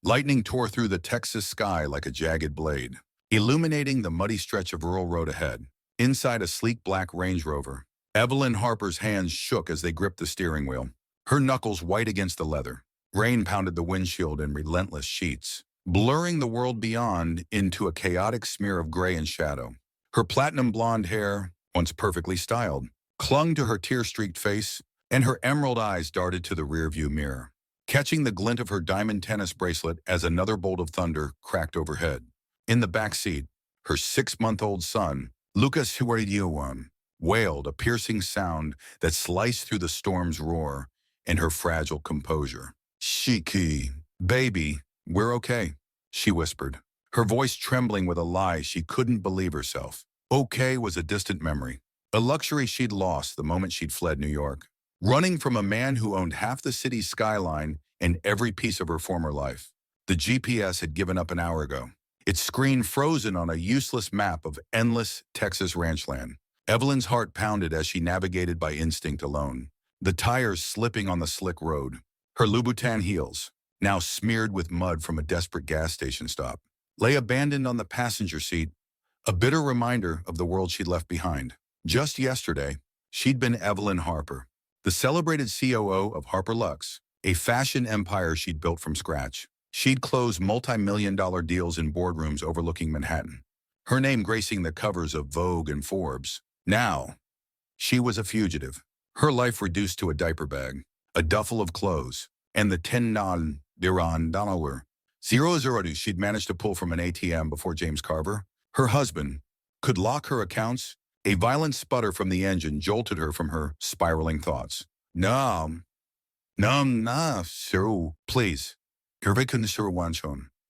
Lightning tore through the Texas sky like a jagged blade, illuminating the muddy stretch of rural road ahead. Inside a sleek black Range Rover, Evelyn Harper's hands shook as they gripped the steering wheel, her knuckles white against the leather. Rain pounded the windshield in relentless sheets, blurring the world beyond into a chaotic smear of gray and shadow. Her platinum blonde hair, once perfectly styled, clung to her tear-streaked face, and her emerald eyes darted to the rearview mirror, catching the glint of her diamond tennis bracelet as another bolt of thunder cracked overhead. In the back seat, her 6-month-old son, Lucas Huardiuan, wailed a piercing sound that sliced through the storm's roar and her fragile composure. "Shiki, baby, we're okay," she whispered, her voice trembling with a lie she couldn't believe herself. Okay was a distant memory, a luxury she'd lost the moment she'd fled New York, running from a man who owned half the city's skyline and every piece of her former life. The GPS had given up an hour ago, its screen frozen on a useless map of endless Texas ranchland. Evelyn's heart pounded as she navigated by instinct alone, the tires slipping on the slick road. Her Louboutin heels, now smeared with mud from a desperate gas station stop, lay abandoned on the passenger seat, a bitter reminder of the world she'd left behind. Just yesterday, she'd been Evelyn Harper, the celebrated COO of Harper Luxe, a fashion empire she'd built from scratch. She'd closed multi-million-dollar deals in boardrooms overlooking Manhattan, her name gracing the covers of Vogue and Forbes. Now, she was a fugitive, her life reduced to a diaper bag, a duffel of clothes, and the $10 0 she'd managed to pull from an ATM before James Carver, her husband, could lock her accounts. A violent sputter from the engine jolted her from her spiraling thoughts. No, sir, please.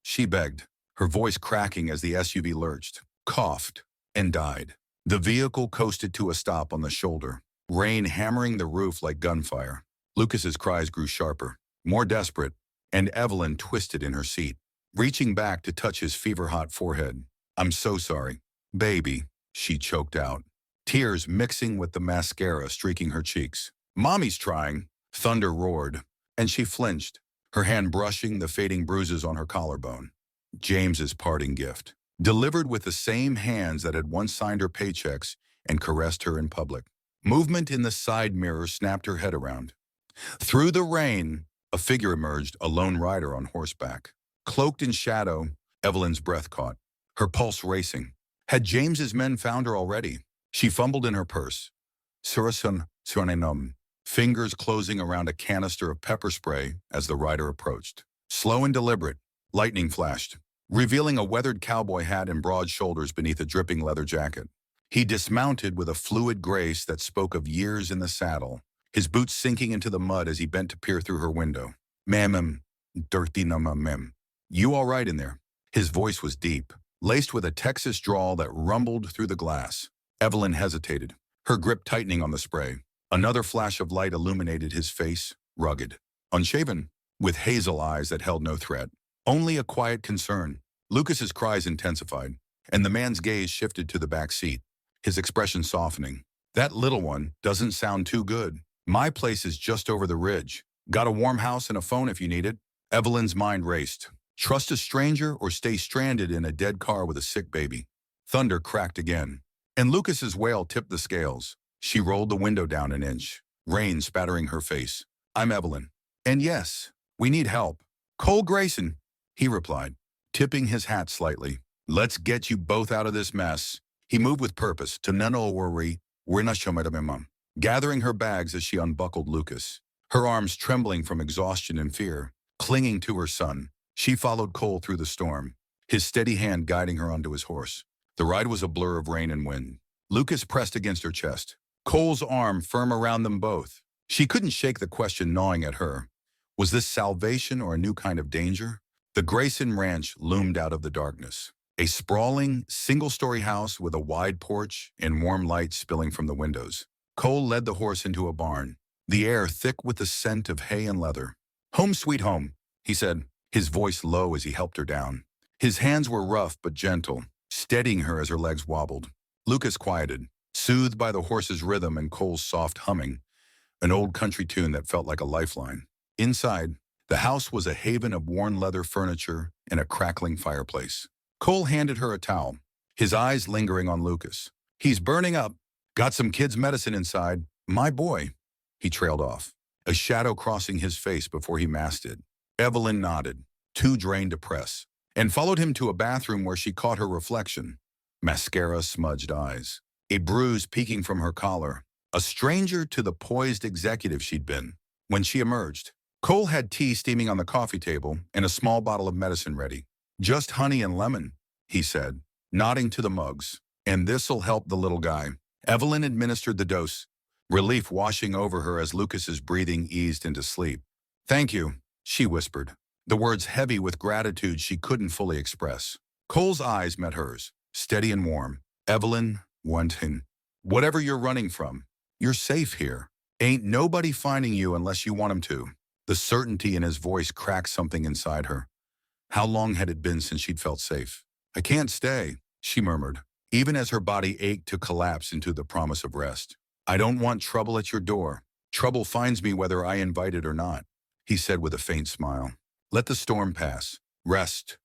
She begged, her voice cracking as the SUV lurched, coughed, and died. The vehicle coasted to a stop on the shoulder, rain hammering the roof like gunfire. Lucas's cries grew sharper, more desperate, and Evelyn twisted in her seat, reaching back to touch his fever-hot forehead. "I'm so sorry, baby," she choked out, tears mixing with the mascara streaking her cheeks. "Mommy's trying," thunder roared, and she flinched, her hand brushing the fading bruises on her collarbone. James's parting gift, delivered with the same hands that had once signed her paychecks and caressed her in public. Movement in the side mirror snapped her head around. Through the rain, a figure emerged, a lone rider on horseback. Cloaked in shadow, Evelyn's breath caught, her pulse racing. Had James's men found her already? She fumbled in her purse. Surasun Suranenum, fingers closing around a canister of pepper spray as the rider approached. Slow and deliberate, lightning flashed, revealing a weathered cowboy hat and broad shoulders beneath a dripping leather jacket. He dismounted with a fluid grace that spoke of years in the saddle, his boots sinking into the mud as he bent to peer through her window. "Ma'am, dirty ma'am. You all right in there?" His voice was deep, laced with a Texas drawl that rumbled through the glass. Evelyn hesitated, her grip tightening on the spray. Another flash of light illuminated his face, rugged, unshaven, with hazel eyes that held no threat, only a quiet concern. Lucas's cries intensified, and the man's gaze shifted to the back seat, his expression softening. "That little one doesn't sound too good. My place is just over the ridge. Got a warm house and a phone if you need it." Evelyn's mind raced. Trust a stranger or stay stranded in a dead car with a sick baby. Thunder cracked again, and Lucas's wail tipped the scales. She rolled the window down an inch, rain spattering her face. "I'm Evelyn. And yes, we need help." "Cole Grayson," he replied, tipping his hat slightly. "Let's get you both out of this mess." He moved with purpose to nano worry, gathering her bags as she unbuckled Lucas, her arms trembling from exhaustion and fear, clinging to her son. She followed Cole through the storm, his steady hand guiding her onto his horse. The ride was a blur of rain and wind. Lucas pressed against her chest, Cole's arm firm around them both. She couldn't shake the question gnawing at her. Was this salvation or a new kind of danger? The Grayson Ranch loomed out of the darkness, a sprawling, single-story house with a wide porch and warm light spilling from the windows. Cole led the horse into a barn, the air thick with the scent of hay and leather. "Home sweet home," he said, his voice low as he helped her down. His hands were rough but gentle, steadying her as her legs wobbled. Lucas quieted, soothed by the horse's rhythm and Cole's soft humming, an old country tune that felt like a lifeline. Inside, The house was a haven of worn leather furniture and a crackling fireplace. Cole handed her a towel, his eyes lingering on Lucas. He's burning up. Got some kids' medicine inside. My boy. He trailed off, a shadow crossing his face before he masked it. Evelyn nodded, too drained to press, and followed him to a bathroom where she caught her reflection. Mascara-smudged eyes, a bruise peeking from her collar, a stranger to the poised executive she'd been. When she emerged, Cole had tea steaming on the coffee table and a small bottle of medicine ready. Just honey and lemon, he said, nodding to the mugs. And this'll help the little guy. Evelyn administered the dose, relief washing over her as Lucas's breathing eased into sleep. Thank you, she whispered, the words heavy with gratitude she couldn't fully express. Cole's eyes met hers, steady and warm. Evelyn, wanting. Whatever you're running from, you're safe here. Ain't nobody finding you unless you want him to. The certainty in his voice cracked something inside her. How long had it been since she'd felt safe? I can't stay, she murmured, even as her body ached to collapse into the promise of rest. I don't want trouble at your door. Trouble finds me whether I invite it or not, he said with a faint smile. Let the storm pass. Rest.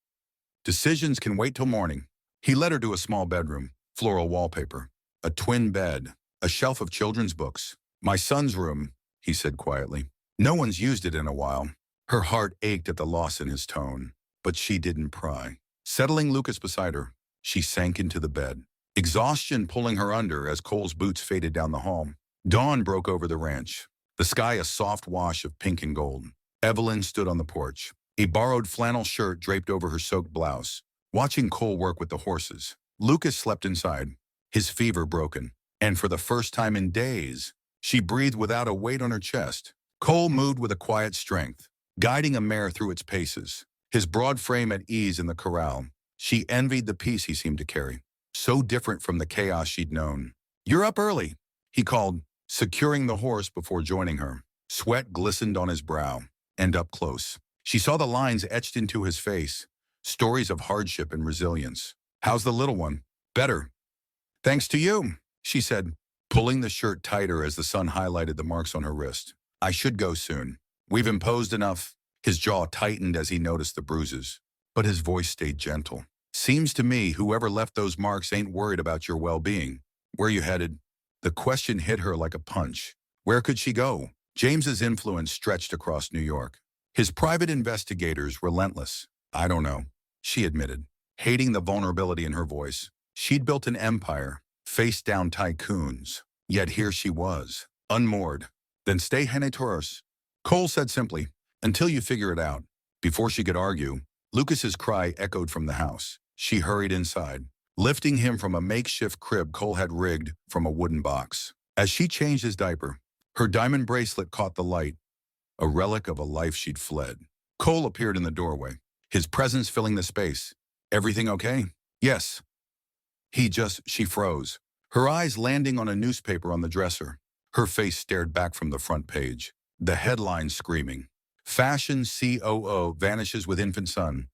Decisions can wait till morning. He led her to a small bedroom, floral wallpaper, a twin bed, a shelf of children's books. My son's room, he said quietly. No one's used it in a while. Her heart ached at the loss in his tone, but she didn't pry. Settling Lucas beside her, she sank into the bed, exhaustion pulling her under as Cole's boots faded down the hall. Dawn broke over the ranch, the sky a soft wash of pink and gold. Evelyn stood on the porch, a borrowed flannel shirt draped over her soaked blouse, watching Cole work with the horses. Lucas slept inside, his fever broken, and for the first time in days, she breathed without a weight on her chest. Cole moved with a quiet strength, guiding a mare through its paces, his broad frame at ease in the corral. She envied the peace he seemed to carry, so different from the chaos she'd known. You're up early, he called, securing the horse before joining her. Sweat glistened on his brow, and up close, she saw the lines etched into his face, stories of hardship and resilience. How's the little one? Better. Thanks to you, she said, pulling the shirt tighter as the sun highlighted the marks on her wrist. I should go soon. We've imposed enough. His jaw tightened as he noticed the bruises, but his voice stayed gentle. Seems to me whoever left those marks ain't worried about your well-being. Where you headed? The question hit her like a punch. Where could she go? James's influence stretched across New York. His private investigators relentless. I don't know, she admitted, hating the vulnerability in her voice. She'd built an empire, faced down tycoons, yet here she was, unmoored. Then stay Henetoros, Cole said simply, until you figure it out. Before she could argue, Lucas's cry echoed from the house. She hurried inside, lifting him from a makeshift crib Cole had rigged from a wooden box. As she changed his diaper, her diamond bracelet caught the light, a relic of a life she'd fled. Cole appeared in the doorway, his presence filling the space. Everything okay? Yes. She froze, her eyes landing on a newspaper on the dresser. Her face stared back from the front page, the headline screaming, Fashion COO vanishes with infant son.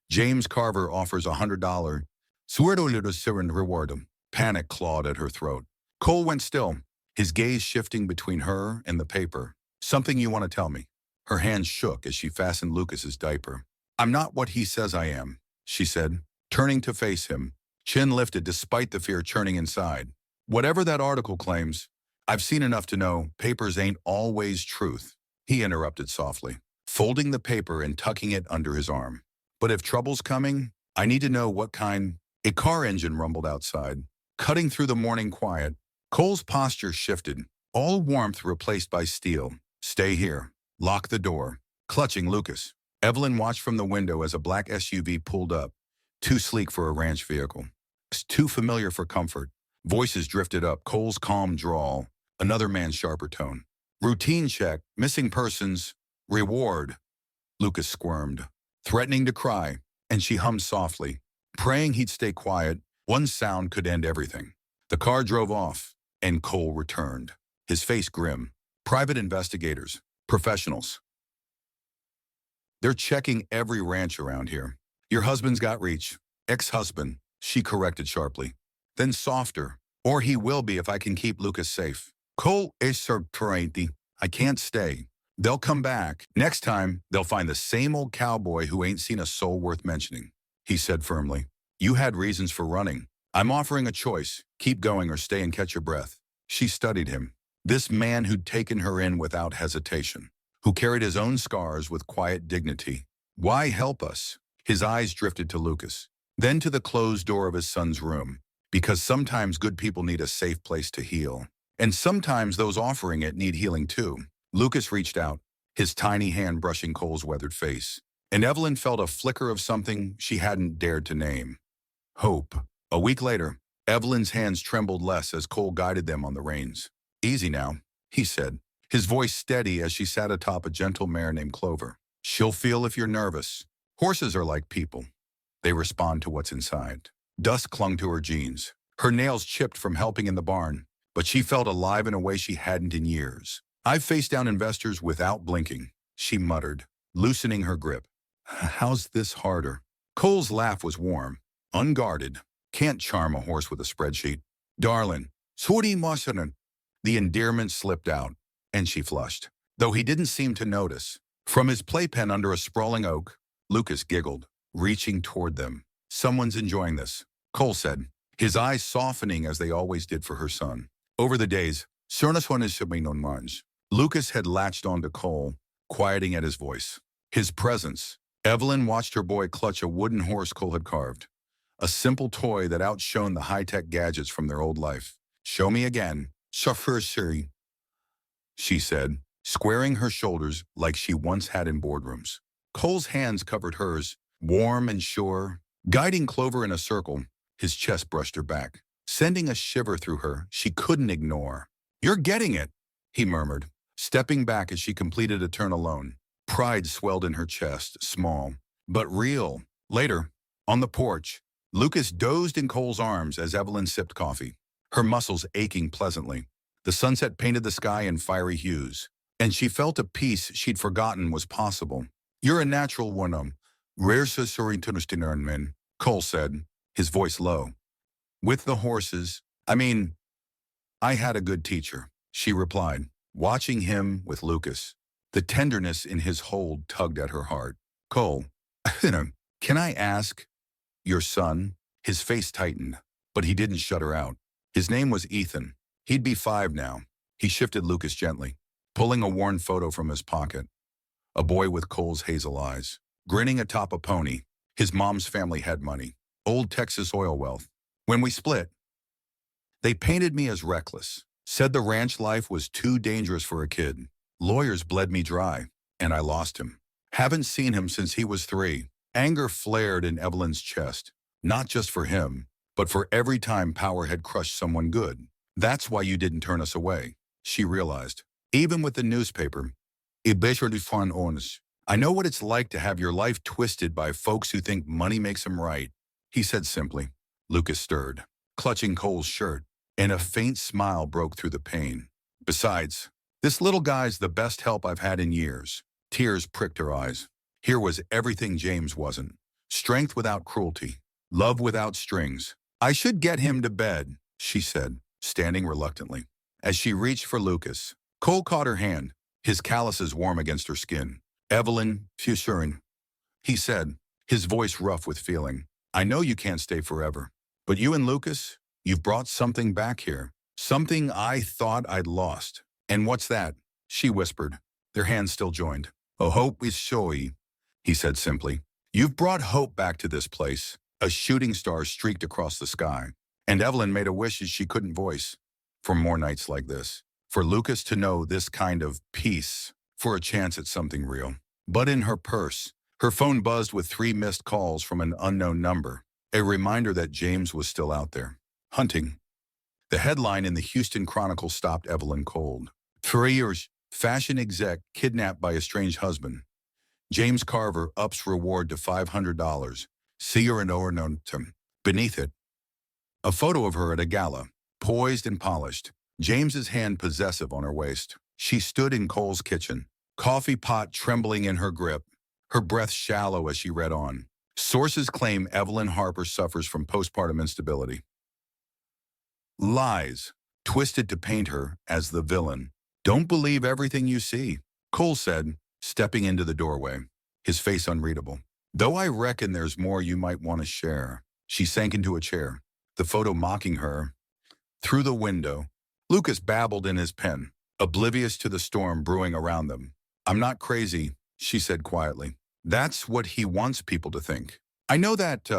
James Carver offers $100. Suerdo reward. Panic clawed at her throat. Cole went still, his gaze shifting between her and the paper. Something you want to tell me? Her hands shook as she fastened Lucas's diaper. I'm not what he says I am, she said, turning to face him, chin lifted despite the fear churning inside. Whatever that article claims, I've seen enough to know papers ain't always truth, he interrupted softly, folding the paper and tucking it under his arm. But if trouble's coming, I need to know what kind. A car engine rumbled outside, cutting through the morning quiet. Cole's posture shifted, all warmth replaced by steel. Stay here. Lock the door. Clutching Lucas, Evelyn watched from the window as a black SUV pulled up, too sleek for a ranch vehicle, too familiar for comfort. Voices drifted up, Cole's calm drawl, another man's sharper tone. Routine check, missing persons, reward. Lucas squirmed, threatening to cry, and she hummed softly, praying he'd stay quiet. One sound could end everything. The car drove off, and Cole returned, his face grim. Private investigators, professionals. They're checking every ranch around here. Your husband's got reach. Ex-husband, she corrected sharply. Then softer, or he will be if I can keep Lucas safe. Cole is I can't stay. They'll come back. Next time, they'll find the same old cowboy who ain't seen a soul worth mentioning. He said firmly. You had reasons for running. I'm offering a choice. Keep going or stay and catch your breath. She studied him. This man who'd taken her in without hesitation, who carried his own scars with quiet dignity. Why help us? His eyes drifted to Lucas, then to the closed door of his son's room. Because sometimes good people need a safe place to heal. And sometimes those offering it need healing too. Lucas reached out, his tiny hand brushing Cole's weathered face. And Evelyn felt a flicker of something she hadn't dared to name. Hope. A week later, Evelyn's hands trembled less as Cole guided them on the reins. Easy now, he said, his voice steady as she sat atop a gentle mare named Clover. She'll feel if you're nervous. Horses are like people. They respond to what's inside. Dust clung to her jeans, her nails chipped from helping in the barn, but she felt alive in a way she hadn't in years. I've faced down investors without blinking, she muttered, loosening her grip. How's this harder? Cole's laugh was warm, unguarded. Can't charm a horse with a spreadsheet. Darling, sorry masanan. The endearment slipped out, and she flushed, though he didn't seem to notice. From his playpen under a sprawling oak, Lucas giggled, reaching toward them. Someone's enjoying this, Cole said, his eyes softening as they always did for her son. Over the days, Cernas is sipping on minds. Lucas had latched onto Cole, quieting at his voice. His presence. Evelyn watched her boy clutch a wooden horse Cole had carved. A simple toy that outshone the high-tech gadgets from their old life. Show me again. Chauffeur Siri, she said, squaring her shoulders like she once had in boardrooms. Cole's hands covered hers, warm and sure. Guiding Clover in a circle, his chest brushed her back, sending a shiver through her she couldn't ignore. You're getting it, he murmured, stepping back as she completed a turn alone. Pride swelled in her chest, small, but real. Later, on the porch, Lucas dozed in Cole's arms as Evelyn sipped coffee, her muscles aching pleasantly. The sunset painted the sky in fiery hues, and she felt a peace she'd forgotten was possible. You're a natural one, rare men, Cole said, his voice low. With the horses, I had a good teacher, she replied, watching him with Lucas. The tenderness in his hold tugged at her heart. Cole, can I ask? Your son? His face tightened, but he didn't shut her out. His name was Ethan. He'd be 5 now. He shifted Lucas gently, pulling a worn photo from his pocket. A boy with Cole's hazel eyes, grinning atop a pony. His mom's family had money, old Texas oil wealth. When we split, they painted me as reckless, said the ranch life was too dangerous for a kid. Lawyers bled me dry, and I lost him. Haven't seen him since he was 3. Anger flared in Evelyn's chest, not just for him, but for every time power had crushed someone good. That's why you didn't turn us away, she realized. Even with the newspaper, I know what it's like to have your life twisted by folks who think money makes them right, he said simply. Lucas stirred, clutching Cole's shirt, and a faint smile broke through the pain. Besides, this little guy's the best help I've had in years. Tears pricked her eyes. Here was everything James wasn't. Strength without cruelty. Love without strings. I should get him to bed, she said, standing reluctantly. As she reached for Lucas, Cole caught her hand, his calluses warm against her skin. Evelyn, Fusurin, he said, his voice rough with feeling. I know you can't stay forever, but you and Lucas, you've brought something back here. Something I thought I'd lost. And what's that? She whispered, their hands still joined. Oh, hope is showy, he said simply. You've brought hope back to this place. A shooting star streaked across the sky, and Evelyn made a wish she couldn't voice. For more nights like this, for Lucas to know this kind of peace, for a chance at something real. But in her purse, her phone buzzed with 3 missed calls from an unknown number, a reminder that James was still out there, hunting. The headline in the Houston Chronicle stopped Evelyn cold. 3 years, fashion exec kidnapped by estranged husband. James Carver ups reward to $500. See her in Ornontum. Beneath it, a photo of her at a gala, poised and polished, James's hand possessive on her waist. She stood in Cole's kitchen, coffee pot trembling in her grip, her breath shallow as she read on. Sources claim Evelyn Harper suffers from postpartum instability. Lies, twisted to paint her as the villain. Don't believe everything you see. Cole said, stepping into the doorway, his face unreadable. Though I reckon there's more you might want to share. She sank into a chair, the photo mocking her. Through the window, Lucas babbled in his pen, oblivious to the storm brewing around them. I'm not crazy, she said quietly. That's what he wants people to think. I know that,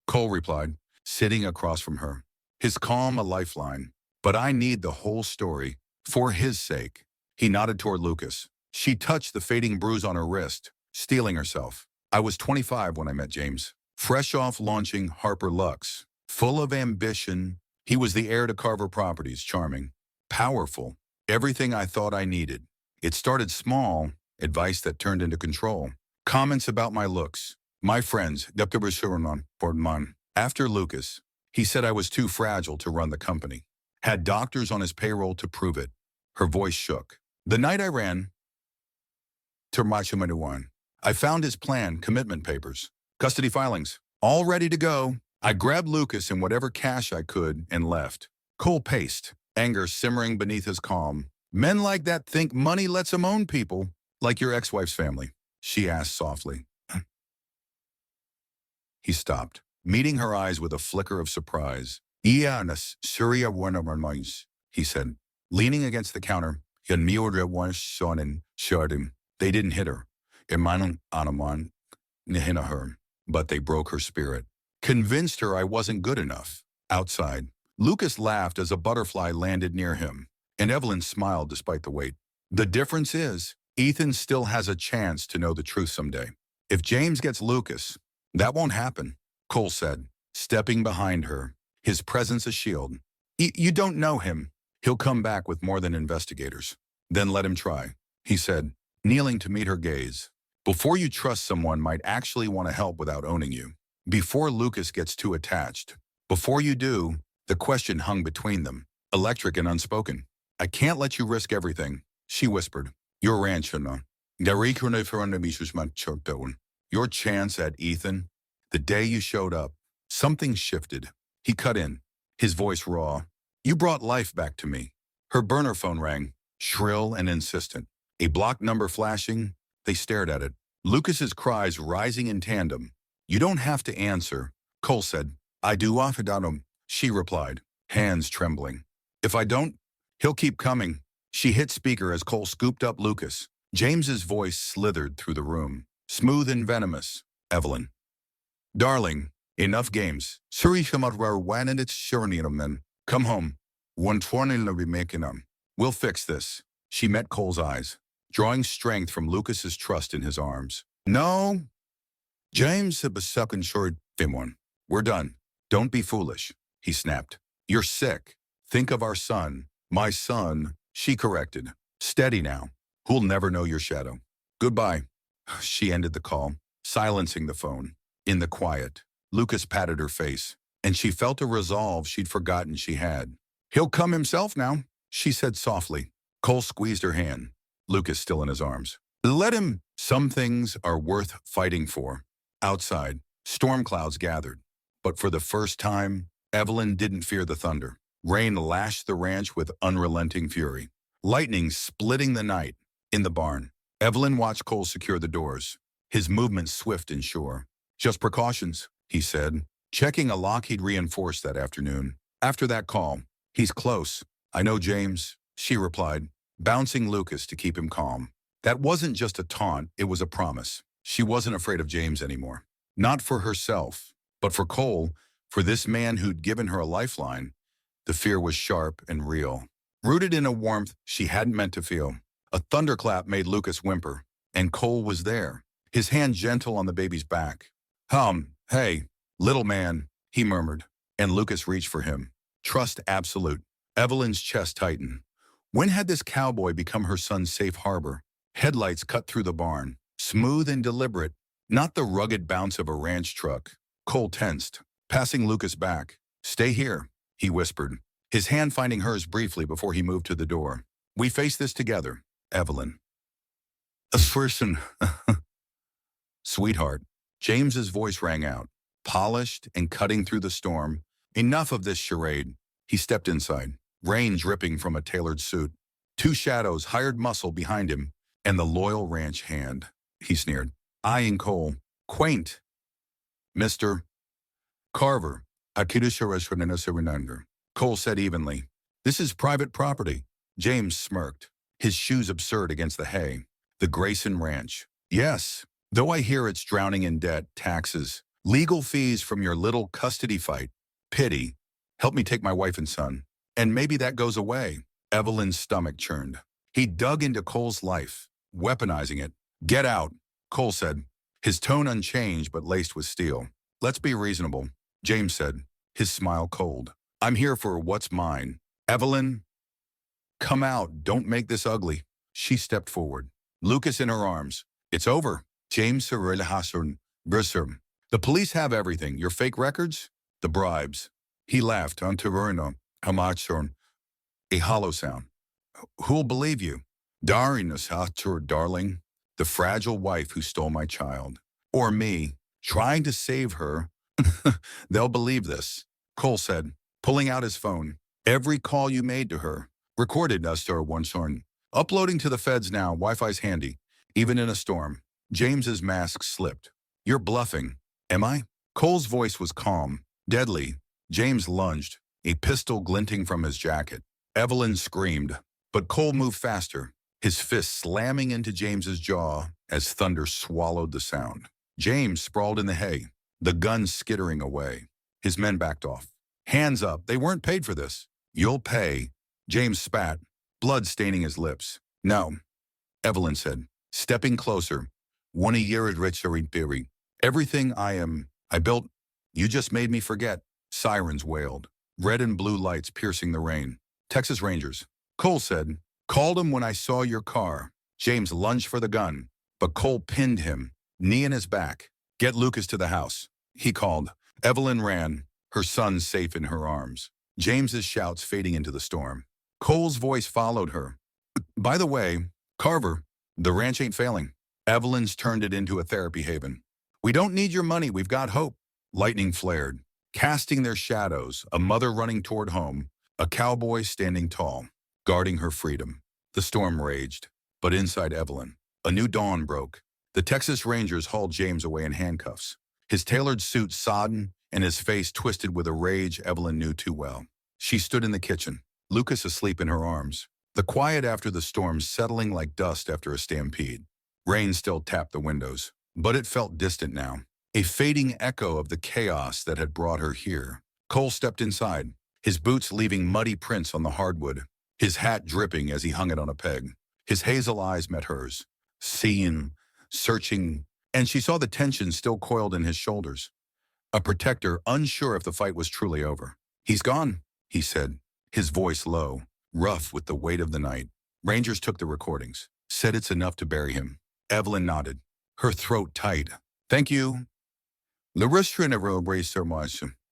Cole replied, sitting across from her, his calm a lifeline. But I need the whole story, for his sake. He nodded toward Lucas. She touched the fading bruise on her wrist, steeling herself. I was 25 when I met James, fresh off launching Harper Lux. Full of ambition, he was the heir to Carver Properties, charming, powerful, everything I thought I needed. It started small, advice that turned into control. Comments about my looks. My friends, after Lucas, he said I was too fragile to run the company. Had doctors on his payroll to prove it. Her voice shook. The night I ran to Machimanuan, I found his plan, commitment papers, custody filings, all ready to go. I grabbed Lucas and whatever cash I could and left. Cole paced, anger simmering beneath his calm. Men like that think money lets them own people, like your ex-wife's family, she asked softly. He stopped, meeting her eyes with a flicker of surprise. Ianas, Surya Warnamarmais, he said, leaning against the counter. Yan Miodra was sonen Shardim. They didn't hit her. Imanun Anaman Nihina her, but they broke her spirit. Convinced her I wasn't good enough. Outside, Lucas laughed as a butterfly landed near him, and Evelyn smiled despite the wait. The difference is, Ethan still has a chance to know the truth someday. If James gets Lucas, that won't happen, Cole said, stepping behind her, his presence a shield. You don't know him. He'll come back with more than investigators. Then let him try, he said, kneeling to meet her gaze. Before you trust someone might actually want to help without owning you. Before Lucas gets too attached. Before you do, the question hung between them, electric and unspoken. I can't let you risk everything, she whispered. Your ranchona. Your chance at Ethan. The day you showed up, something shifted. He cut in, his voice raw. You brought life back to me. Her burner phone rang, shrill and insistent. A block number flashing, they stared at it. Lucas's cries rising in tandem. You don't have to answer, Cole said. I do afadatum, she replied, hands trembling. If I don't, he'll keep coming. She hit speaker as Cole scooped up Lucas. James's voice slithered through the room, smooth and venomous. Evelyn. Darling, enough games. Come home. 120 be making them. We'll fix this. She met Cole's eyes, drawing strength from Lucas's trust in his arms. No. James had second short one. We're done. Don't be foolish, he snapped. You're sick. Think of our son. My son, she corrected. Steady now. Who'll never know your shadow. Goodbye. She ended the call, silencing the phone. In the quiet, Lucas patted her face, and she felt a resolve she'd forgotten she had. He'll come himself now, she said softly. Cole squeezed her hand, Lucas still in his arms. Let him. Some things are worth fighting for. Outside, storm clouds gathered. But for the first time, Evelyn didn't fear the thunder. Rain lashed the ranch with unrelenting fury. Lightning splitting the night. In the barn, Evelyn watched Cole secure the doors, his movements swift and sure. Just precautions, he said, checking a lock he'd reinforced that afternoon. After that call, he's close. I know James, she replied, bouncing Lucas to keep him calm. That wasn't just a taunt, it was a promise. She wasn't afraid of James anymore. Not for herself, but for Cole, for this man who'd given her a lifeline. The fear was sharp and real, rooted in a warmth she hadn't meant to feel. A thunderclap made Lucas whimper, and Cole was there, his hand gentle on the baby's back. Hey, little man, he murmured, and Lucas reached for him. Trust absolute. Evelyn's chest tightened. When had this cowboy become her son's safe harbor? Headlights cut through the barn, smooth and deliberate, not the rugged bounce of a ranch truck. Cole tensed, passing Lucas back. Stay here, he whispered, his hand finding hers briefly before he moved to the door. We face this together, Evelyn. A person. Sweetheart. James's voice rang out, polished and cutting through the storm. Enough of this charade. He stepped inside, rain dripping from a tailored suit. Two shadows, hired muscle behind him, And the loyal ranch hand, he sneered, eyeing Cole. Quaint, Mr. Carver. Cole said evenly. This is private property. James smirked, his shoes absurd against the hay. The Grayson Ranch. Yes, though I hear it's drowning in debt, taxes, legal fees from your little custody fight. Pity. Help me take my wife and son. And maybe that goes away. Evelyn's stomach churned. He dug into Cole's life, weaponizing it. Get out, Cole said, his tone unchanged but laced with steel. Let's be reasonable, James said, his smile cold. I'm here for what's mine. Evelyn, come out, don't make this ugly. She stepped forward, Lucas in her arms. It's over. James Brissom. The police have everything. Your fake records? The bribes. He laughed on Taverno, Hamachorn, a hollow sound. Who'll believe you? Darinus Hatur, darling, the fragile wife who stole my child. Or me, trying to save her. They'll believe this, Cole said, pulling out his phone. Every call you made to her. Recorded, Nestor Oneshorn. Uploading to the feds now, Wi-Fi's handy. Even in a storm. James's mask slipped. You're bluffing. Am I? Cole's voice was calm, deadly. James lunged, a pistol glinting from his jacket. Evelyn screamed, but Cole moved faster, his fist slamming into James's jaw as thunder swallowed the sound. James sprawled in the hay, the gun skittering away. His men backed off. Hands up, they weren't paid for this. You'll pay. James spat, blood staining his lips. No, Evelyn said, stepping closer. One a year at Richard Berry. Everything I built, you just made me forget. Sirens wailed, red and blue lights piercing the rain. Texas Rangers. Cole said, called him when I saw your car. James lunged for the gun, but Cole pinned him, knee in his back. Get Lucas to the house, he called. Evelyn ran, her son safe in her arms. James's shouts fading into the storm. Cole's voice followed her. By the way, Carver, the ranch ain't failing. Evelyn's turned it into a therapy haven. We don't need your money, we've got hope. Lightning flared, casting their shadows, a mother running toward home, a cowboy standing tall, guarding her freedom. The storm raged, but inside Evelyn, a new dawn broke. The Texas Rangers hauled James away in handcuffs, his tailored suit sodden and his face twisted with a rage Evelyn knew too well. She stood in the kitchen, Lucas asleep in her arms, the quiet after the storm settling like dust after a stampede. Rain still tapped the windows, but it felt distant now, a fading echo of the chaos that had brought her here. Cole stepped inside, his boots leaving muddy prints on the hardwood, his hat dripping as he hung it on a peg. His hazel eyes met hers, seeing, searching, and she saw the tension still coiled in his shoulders. A protector, unsure if the fight was truly over. He's gone, he said, his voice low, rough with the weight of the night. Rangers took the recordings, said it's enough to bury him. Evelyn nodded, her throat tight. Thank you.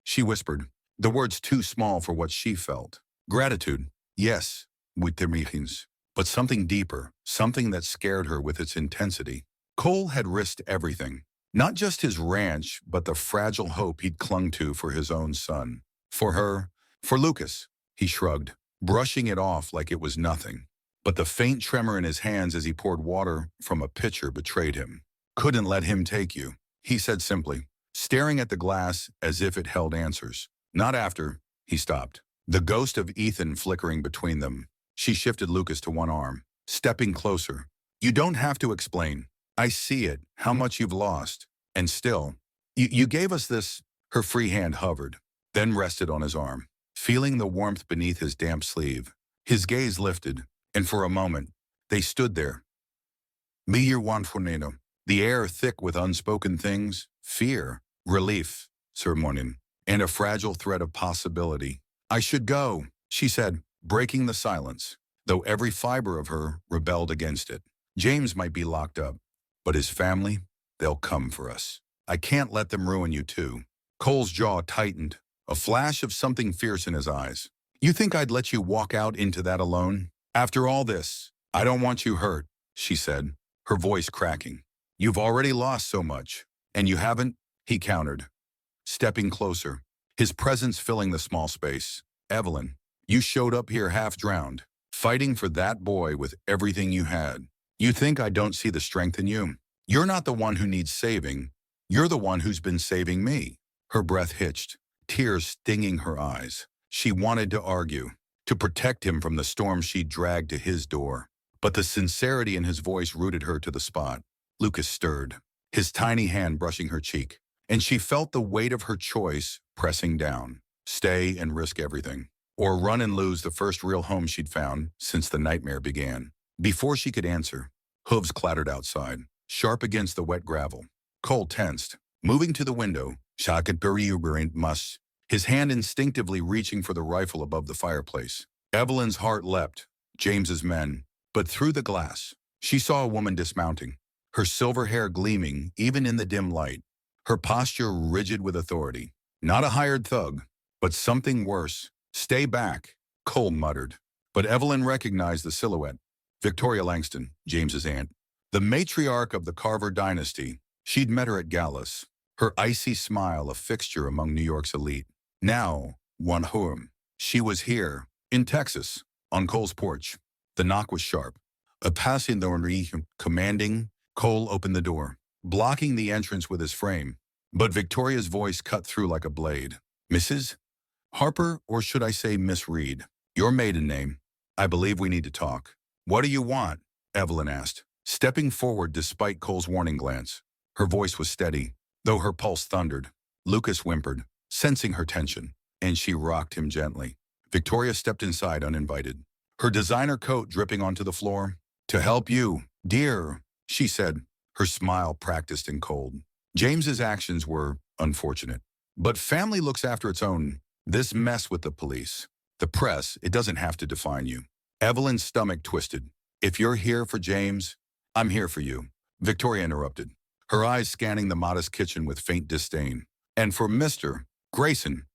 She whispered, the words too small for what she felt. Gratitude, yes, with the meetings, but something deeper, something that scared her with its intensity. Cole had risked everything, not just his ranch, but the fragile hope he'd clung to for his own son. For her, for Lucas, he shrugged, brushing it off like it was nothing. But the faint tremor in his hands as he poured water from a pitcher betrayed him. Couldn't let him take you, he said simply, staring at the glass as if it held answers. Not after, he stopped, the ghost of Ethan flickering between them. She shifted Lucas to one arm, stepping closer. You don't have to explain. I see it, how much you've lost. And still, you gave us this. Her free hand hovered, then rested on his arm, feeling the warmth beneath his damp sleeve. His gaze lifted, and for a moment, they stood there. Me your one tornado, the air thick with unspoken things, fear, relief, sermoning, and a fragile thread of possibility. I should go, she said, breaking the silence, though every fiber of her rebelled against it. James might be locked up, but his family, they'll come for us. I can't let them ruin you too. Cole's jaw tightened, a flash of something fierce in his eyes. You think I'd let you walk out into that alone? After all this, I don't want you hurt, she said, her voice cracking. You've already lost so much, and you haven't, he countered, stepping closer, his presence filling the small space. Evelyn, you showed up here half drowned, fighting for that boy with everything you had. You think I don't see the strength in you? You're not the one who needs saving. You're the one who's been saving me. Her breath hitched, tears stinging her eyes. She wanted to argue, to protect him from the storm she'd dragged to his door. But the sincerity in his voice rooted her to the spot. Lucas stirred, his tiny hand brushing her cheek, and she felt the weight of her choice pressing down. Stay and risk everything, or run and lose the first real home she'd found since the nightmare began. Before she could answer, hooves clattered outside, sharp against the wet gravel. Cole tensed, moving to the window, Perilous, his hand instinctively reaching for the rifle above the fireplace. Evelyn's heart leapt, James's men, but through the glass, she saw a woman dismounting, her silver hair gleaming even in the dim light, her posture rigid with authority. Not a hired thug, but something worse. Stay back, Cole muttered. But Evelyn recognized the silhouette. Victoria Langston, James's aunt, the matriarch of the Carver dynasty. She'd met her at Gallus, her icy smile a fixture among New York's elite. Now, one whom she was here, in Texas, on Cole's porch. The knock was sharp. A passing commanding, Cole opened the door, blocking the entrance with his frame. But Victoria's voice cut through like a blade. Mrs. Harper, or should I say Miss Reed? Your maiden name. I believe we need to talk. What do you want? Evelyn asked, stepping forward despite Cole's warning glance. Her voice was steady, though her pulse thundered. Lucas whimpered, sensing her tension, and she rocked him gently. Victoria stepped inside uninvited, her designer coat dripping onto the floor. To help you, dear, she said, her smile practiced and cold. James's actions were unfortunate, but family looks after its own. This mess with the police, the press, it doesn't have to define you. Evelyn's stomach twisted. If you're here for James, I'm here for you. Victoria interrupted, her eyes scanning the modest kitchen with faint disdain. And for Mr. Grayson,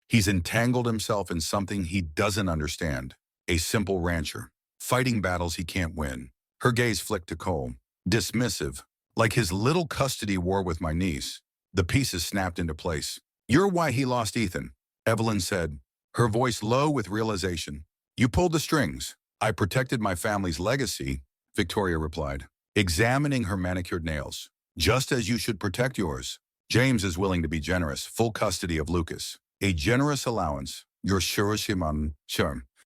he's entangled himself in something he doesn't understand. A simple rancher, fighting battles he can't win. Her gaze flicked to Cole, dismissive, like his little custody war with my niece. The pieces snapped into place. You're why he lost Ethan, Evelyn said, her voice low with realization. You pulled the strings. I protected my family's legacy, Victoria replied, examining her manicured nails. Just as you should protect yours. James is willing to be generous, full custody of Lucas. A generous allowance. Your Shiroshiman,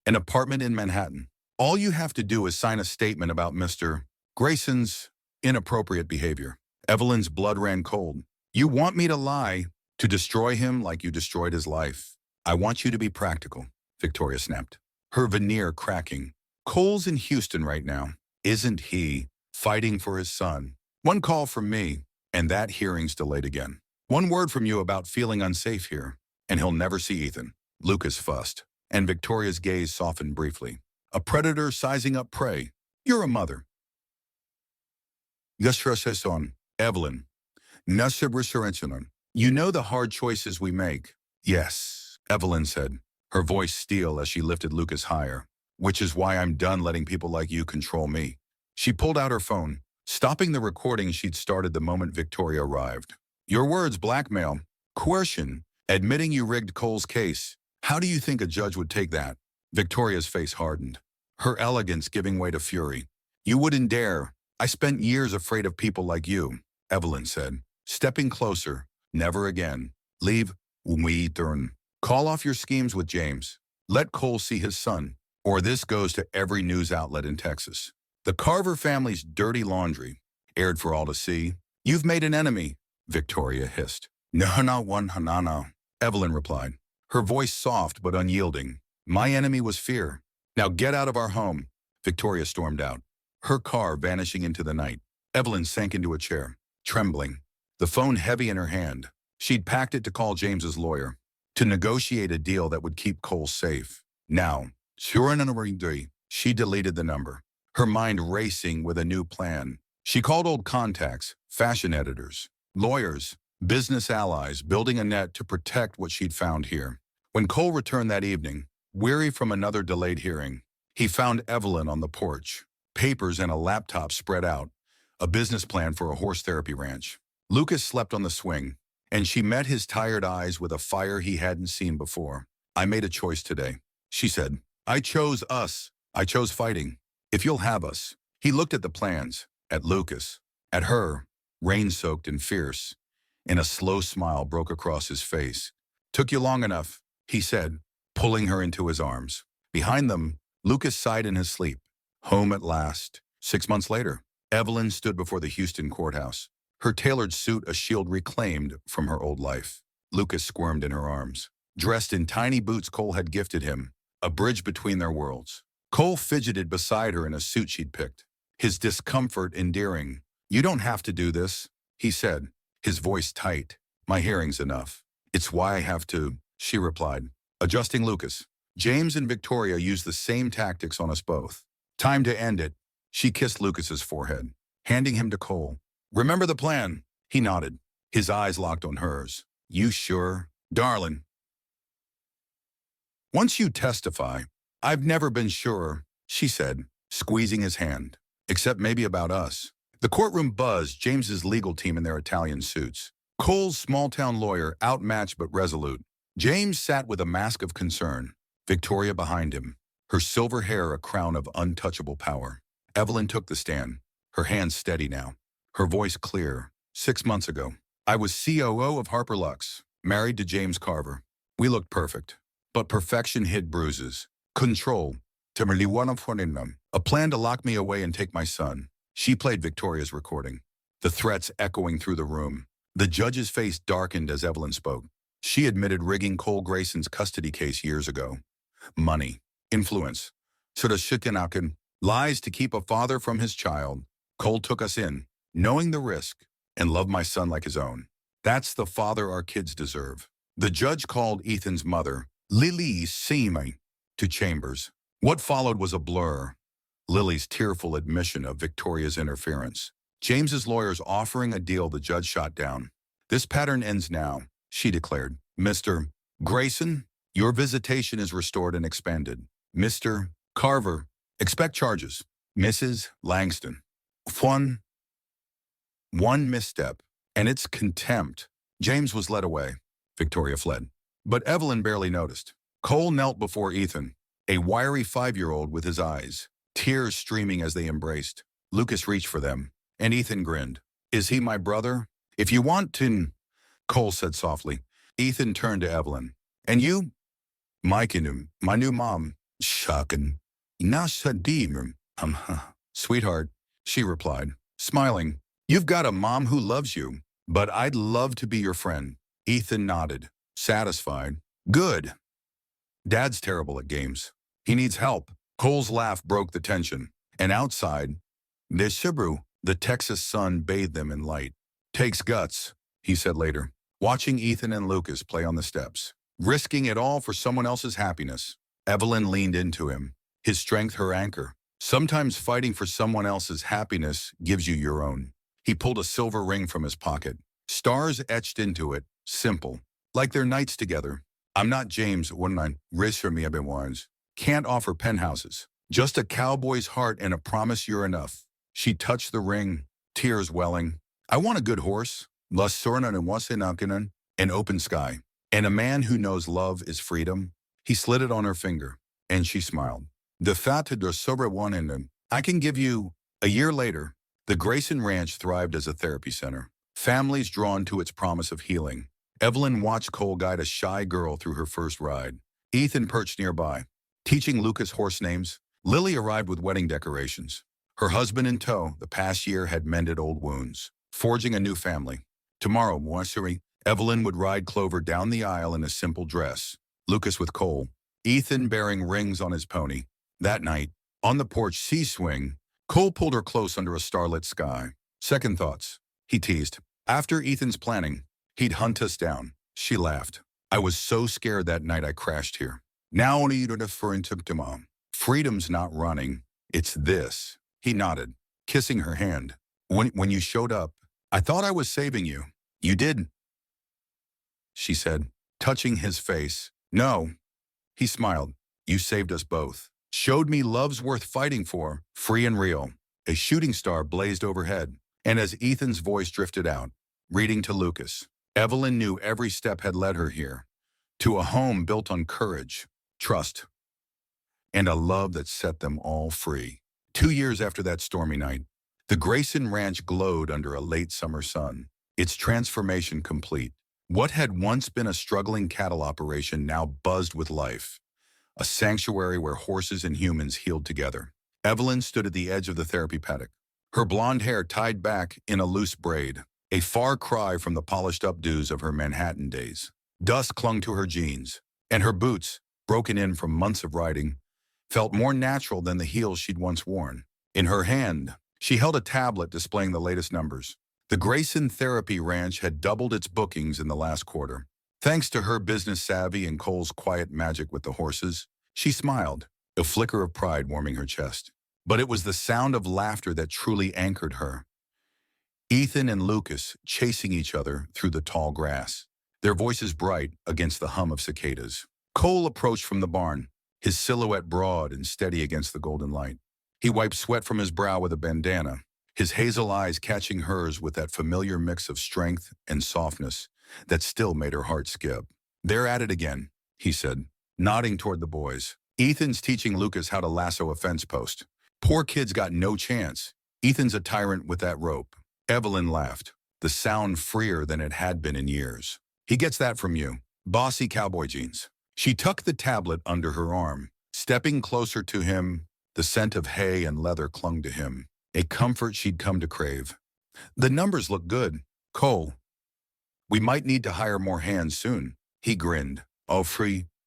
an apartment in Manhattan. All you have to do is sign a statement about Mr. Grayson's inappropriate behavior. Evelyn's blood ran cold. You want me to lie, to destroy him like you destroyed his life. I want you to be practical, Victoria snapped, her veneer cracking. Cole's in Houston right now. Isn't he? Fighting for his son. One call from me, and that hearing's delayed again. One word from you about feeling unsafe here, and he'll never see Ethan. Lucas fussed, and Victoria's gaze softened briefly. A predator sizing up prey. You're a mother. Evelyn. You know the hard choices we make. Yes, Evelyn said, her voice steel as she lifted Lucas higher. Which is why I'm done letting people like you control me. She pulled out her phone, stopping the recording she'd started the moment Victoria arrived. Your words, blackmail, coercion, admitting you rigged Cole's case. How do you think a judge would take that? Victoria's face hardened, her elegance giving way to fury. You wouldn't dare. I spent years afraid of people like you, Evelyn said, stepping closer. Never again. Leave. Call off your schemes with James. Let Cole see his son, or this goes to every news outlet in Texas. The Carver family's dirty laundry, aired for all to see. You've made an enemy, Victoria hissed. No, Evelyn replied, her voice soft but unyielding. My enemy was fear. Now get out of our home. Victoria stormed out, her car vanishing into the night. Evelyn sank into a chair, trembling, the phone heavy in her hand. She'd packed it to call James's lawyer, to negotiate a deal that would keep Cole safe. Now, she deleted the number, her mind racing with a new plan. She called old contacts, fashion editors, lawyers, business allies, building a net to protect what she'd found here. When Cole returned that evening, weary from another delayed hearing, he found Evelyn on the porch, papers and a laptop spread out, a business plan for a horse therapy ranch. Lucas slept on the swing, and she met his tired eyes with a fire he hadn't seen before. I made a choice today, she said. I chose us. I chose fighting. if you'll have us. He looked at the plans, at Lucas, at her, rain-soaked and fierce, and a slow smile broke across his face. Took you long enough, he said, pulling her into his arms. Behind them, Lucas sighed in his sleep. Home at last. 6 months later, Evelyn stood before the Houston courthouse, her tailored suit a shield reclaimed from her old life. Lucas squirmed in her arms. Dressed in tiny boots Cole had gifted him, a bridge between their worlds. Cole fidgeted beside her in a suit she'd picked, his discomfort endearing. You don't have to do this, he said, his voice tight. My hearing's enough. It's why I have to, she replied. Adjusting Lucas. James and Victoria used the same tactics on us both. Time to end it. She kissed Lucas's forehead, handing him to Cole. Remember the plan? He nodded, his eyes locked on hers. You sure? Darling. Once you testify, I've never been sure, she said, squeezing his hand. Except maybe about us. The courtroom buzzed, James's legal team in their Italian suits. Cole's small-town lawyer, outmatched but resolute. James sat with a mask of concern, Victoria behind him, her silver hair a crown of untouchable power. Evelyn took the stand, her hands steady now, her voice clear. 6 months ago, I was COO of Harper Lux, married to James Carver. We looked perfect, but perfection hid bruises. Control, a plan to lock me away and take my son. She played Victoria's recording, the threats echoing through the room. The judge's face darkened as Evelyn spoke. She admitted rigging Cole Grayson's custody case years ago. Money, influence, lies to keep a father from his child. Cole took us in, knowing the risk, and loved my son like his own. That's the father our kids deserve. The judge called Ethan's mother, Lily Seamay, to chambers. What followed was a blur. Lily's tearful admission of Victoria's interference. James's lawyers offering a deal the judge shot down. This pattern ends now, she declared. Mr. Grayson, your visitation is restored and expanded. Mr. Carver, expect charges. Mrs. Langston. One misstep, and it's contempt. James was led away. Victoria fled. But Evelyn barely noticed. Cole knelt before Ethan, a wiry 5-year-old with his eyes, tears streaming as they embraced. Lucas reached for them, and Ethan grinned. Is he my brother? If you want to, Cole said softly. Ethan turned to Evelyn. And you? Mike and him, my new mom. Shocking. Sweetheart, she replied, smiling. You've got a mom who loves you, but I'd love to be your friend. Ethan nodded, satisfied. Good. Dad's terrible at games. He needs help. Cole's laugh broke the tension, and outside, the Texas sun bathed them in light. Takes guts, he said later, watching Ethan and Lucas play on the steps, risking it all for someone else's happiness. Evelyn leaned into him, his strength her anchor. Sometimes fighting for someone else's happiness gives you your own. He pulled a silver ring from his pocket, stars etched into it, simple, like their nights together. I'm not James, can't offer penthouses, just a cowboy's heart and a promise you're enough. She touched the ring, tears welling. I want a good horse, an open sky, and a man who knows love is freedom. He slid it on her finger, and she smiled. I can give you. A year later, the Grayson Ranch thrived as a therapy center, families drawn to its promise of healing. Evelyn watched Cole guide a shy girl through her first ride. Ethan perched nearby, teaching Lucas horse names. Lily arrived with wedding decorations. Her husband in tow, the past year had mended old wounds, forging a new family. Tomorrow, Evelyn would ride Clover down the aisle in a simple dress, Lucas with Cole, Ethan bearing rings on his pony. That night, on the porch C-swing, Cole pulled her close under a starlit sky. Second thoughts, he teased. After Ethan's planning, he'd hunt us down. She laughed. I was so scared that night I crashed here. Now only you don't for mom. Freedom's not running, it's this. He nodded, kissing her hand. When you showed up, I thought I was saving you. You did, she said, touching his face. No. He smiled. You saved us both. Showed me love's worth fighting for, free and real. A shooting star blazed overhead, and as Ethan's voice drifted out, reading to Lucas, Evelyn knew every step had led her here, to a home built on courage, trust, and a love that set them all free. 2 years after that stormy night, the Grayson Ranch glowed under a late summer sun, its transformation complete. What had once been a struggling cattle operation now buzzed with life, a sanctuary where horses and humans healed together. Evelyn stood at the edge of the therapy paddock, her blonde hair tied back in a loose braid, a far cry from the polished updos of her Manhattan days. Dust clung to her jeans, and her boots, broken in from months of riding, felt more natural than the heels she'd once worn. In her hand, she held a tablet displaying the latest numbers. The Grayson Therapy Ranch had doubled its bookings in the last quarter. Thanks to her business savvy and Cole's quiet magic with the horses, she smiled, a flicker of pride warming her chest. But it was the sound of laughter that truly anchored her. Ethan and Lucas chasing each other through the tall grass, their voices bright against the hum of cicadas. Cole approached from the barn, his silhouette broad and steady against the golden light. He wiped sweat from his brow with a bandana, his hazel eyes catching hers with that familiar mix of strength and softness that still made her heart skip. "They're at it again," he said, nodding toward the boys. "Ethan's teaching Lucas how to lasso a fence post. Poor kid's got no chance. Ethan's a tyrant with that rope." Evelyn laughed, the sound freer than it had been in years. "He gets that from you. Bossy cowboy jeans." She tucked the tablet under her arm, stepping closer to him. The scent of hay and leather clung to him, a comfort she'd come to crave. "The numbers look good, Cole. We might need to hire more hands soon." He grinned, a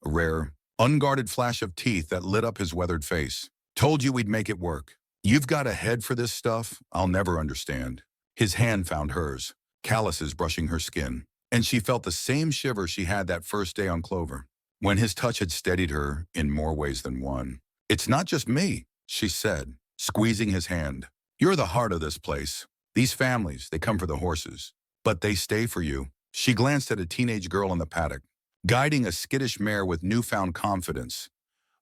rare, unguarded flash of teeth that lit up his weathered face. "Told you we'd make it work. You've got a head for this stuff I'll never understand." His hand found hers, calluses brushing her skin, and she felt the same shiver she had that first day on Clover, when his touch had steadied her in more ways than one. "It's not just me," she said, squeezing his hand. "You're the heart of this place. These families, they come for the horses, but they stay for you." She glanced at a teenage girl in the paddock, guiding a skittish mare with newfound confidence.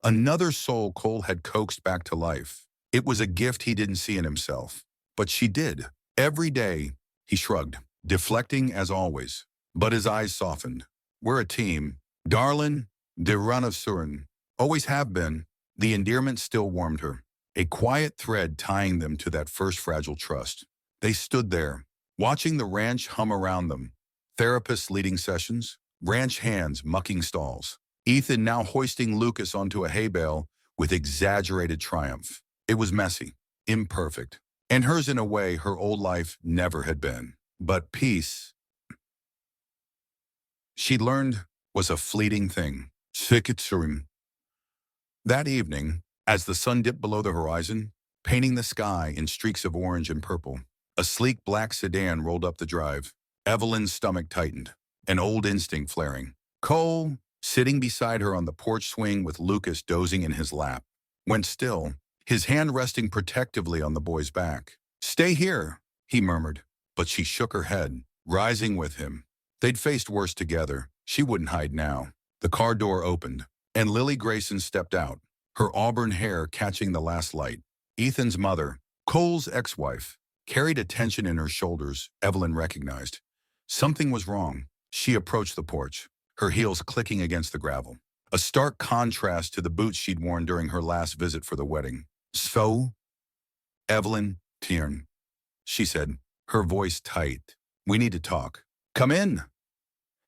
Another soul Cole had coaxed back to life. It was a gift he didn't see in himself, but she did. Every day, he shrugged, deflecting as always, but his eyes softened. "We're a team. Darlin, de run of Surin. Always have been." The endearment still warmed her, a quiet thread tying them to that first fragile trust. They stood there, watching the ranch hum around them. Therapists leading sessions, ranch hands mucking stalls. Ethan now hoisting Lucas onto a hay bale with exaggerated triumph. It was messy, imperfect, and hers in a way her old life never had been. But peace, she learned, was a fleeting thing. Sikitsurim. That evening, as the sun dipped below the horizon, painting the sky in streaks of orange and purple, a sleek black sedan rolled up the drive. Evelyn's stomach tightened, an old instinct flaring. Cole, sitting beside her on the porch swing with Lucas dozing in his lap, went still, his hand resting protectively on the boy's back. "Stay here," he murmured, but she shook her head, rising with him. They'd faced worse together. She wouldn't hide now. The car door opened, and Lily Grayson stepped out, her auburn hair catching the last light. Ethan's mother, Cole's ex-wife, carried a tension in her shoulders Evelyn recognized. Something was wrong. She approached the porch, her heels clicking against the gravel, a stark contrast to the boots she'd worn during her last visit for the wedding. "So, Evelyn, Tiern," she said, her voice tight. "We need to talk." "Come in,"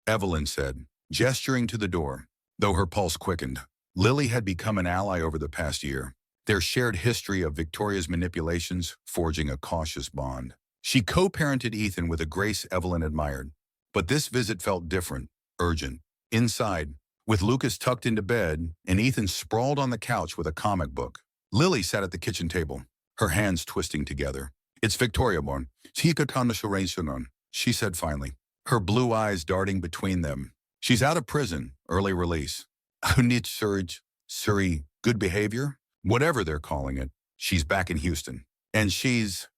Evelyn said, gesturing to the door, though her pulse quickened. Lily had become an ally over the past year, their shared history of Victoria's manipulations forging a cautious bond. She co-parented Ethan with a grace Evelyn admired, but this visit felt different, urgent. Inside, with Lucas tucked into bed and Ethan sprawled on the couch with a comic book, Lily sat at the kitchen table, her hands twisting together. "It's Victoria born. She said finally, her blue eyes darting between them. "She's out of prison, early release. Surrey, good behavior? Whatever they're calling it. She's back in Houston. And she's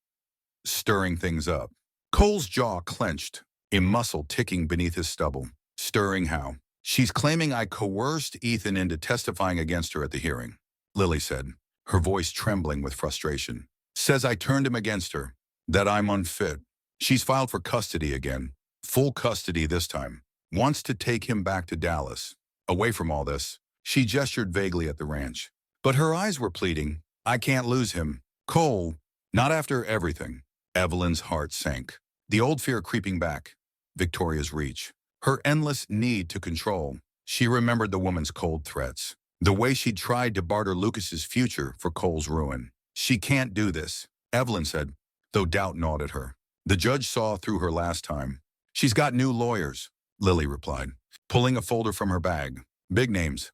stirring things up." Cole's jaw clenched, a muscle ticking beneath his stubble. "Stirring how?" "She's claiming I coerced Ethan into testifying against her at the hearing," Lily said, her voice trembling with frustration. "Says I turned him against her, that I'm unfit. She's filed for custody again, full custody this time. Wants to take him back to Dallas. Away from all this." She gestured vaguely at the ranch, but her eyes were pleading. "I can't lose him. Cole, not after everything. Evelyn's heart sank. The old fear creeping back. Victoria's reach. Her endless need to control. She remembered the woman's cold threats. The way she'd tried to barter Lucas's future for Cole's ruin. She can't do this, Evelyn said, though doubt gnawed at her. The judge saw through her last time. She's got new lawyers, Lily replied, pulling a folder from her bag. Big names.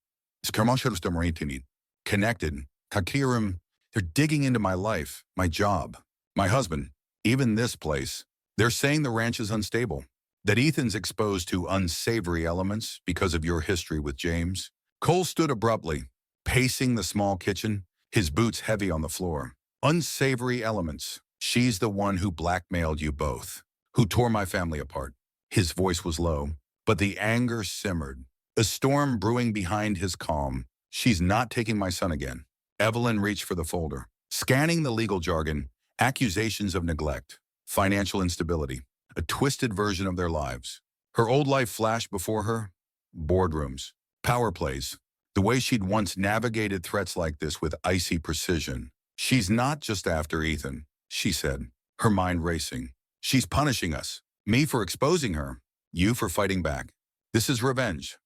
Connected. Kakirim. They're digging into my life, my job, my husband, even this place. They're saying the ranch is unstable, that Ethan's exposed to unsavory elements because of your history with James. Cole stood abruptly, pacing the small kitchen, his boots heavy on the floor. Unsavory elements. She's the one who blackmailed you both, who tore my family apart. His voice was low, but the anger simmered, a storm brewing behind his calm. She's not taking my son again. Evelyn reached for the folder, scanning the legal jargon, accusations of neglect, financial instability, a twisted version of their lives. Her old life flashed before her. Boardrooms, power plays, the way she'd once navigated threats like this with icy precision. She's not just after Ethan, she said, her mind racing. She's punishing us, me for exposing her, you for fighting back. This is revenge.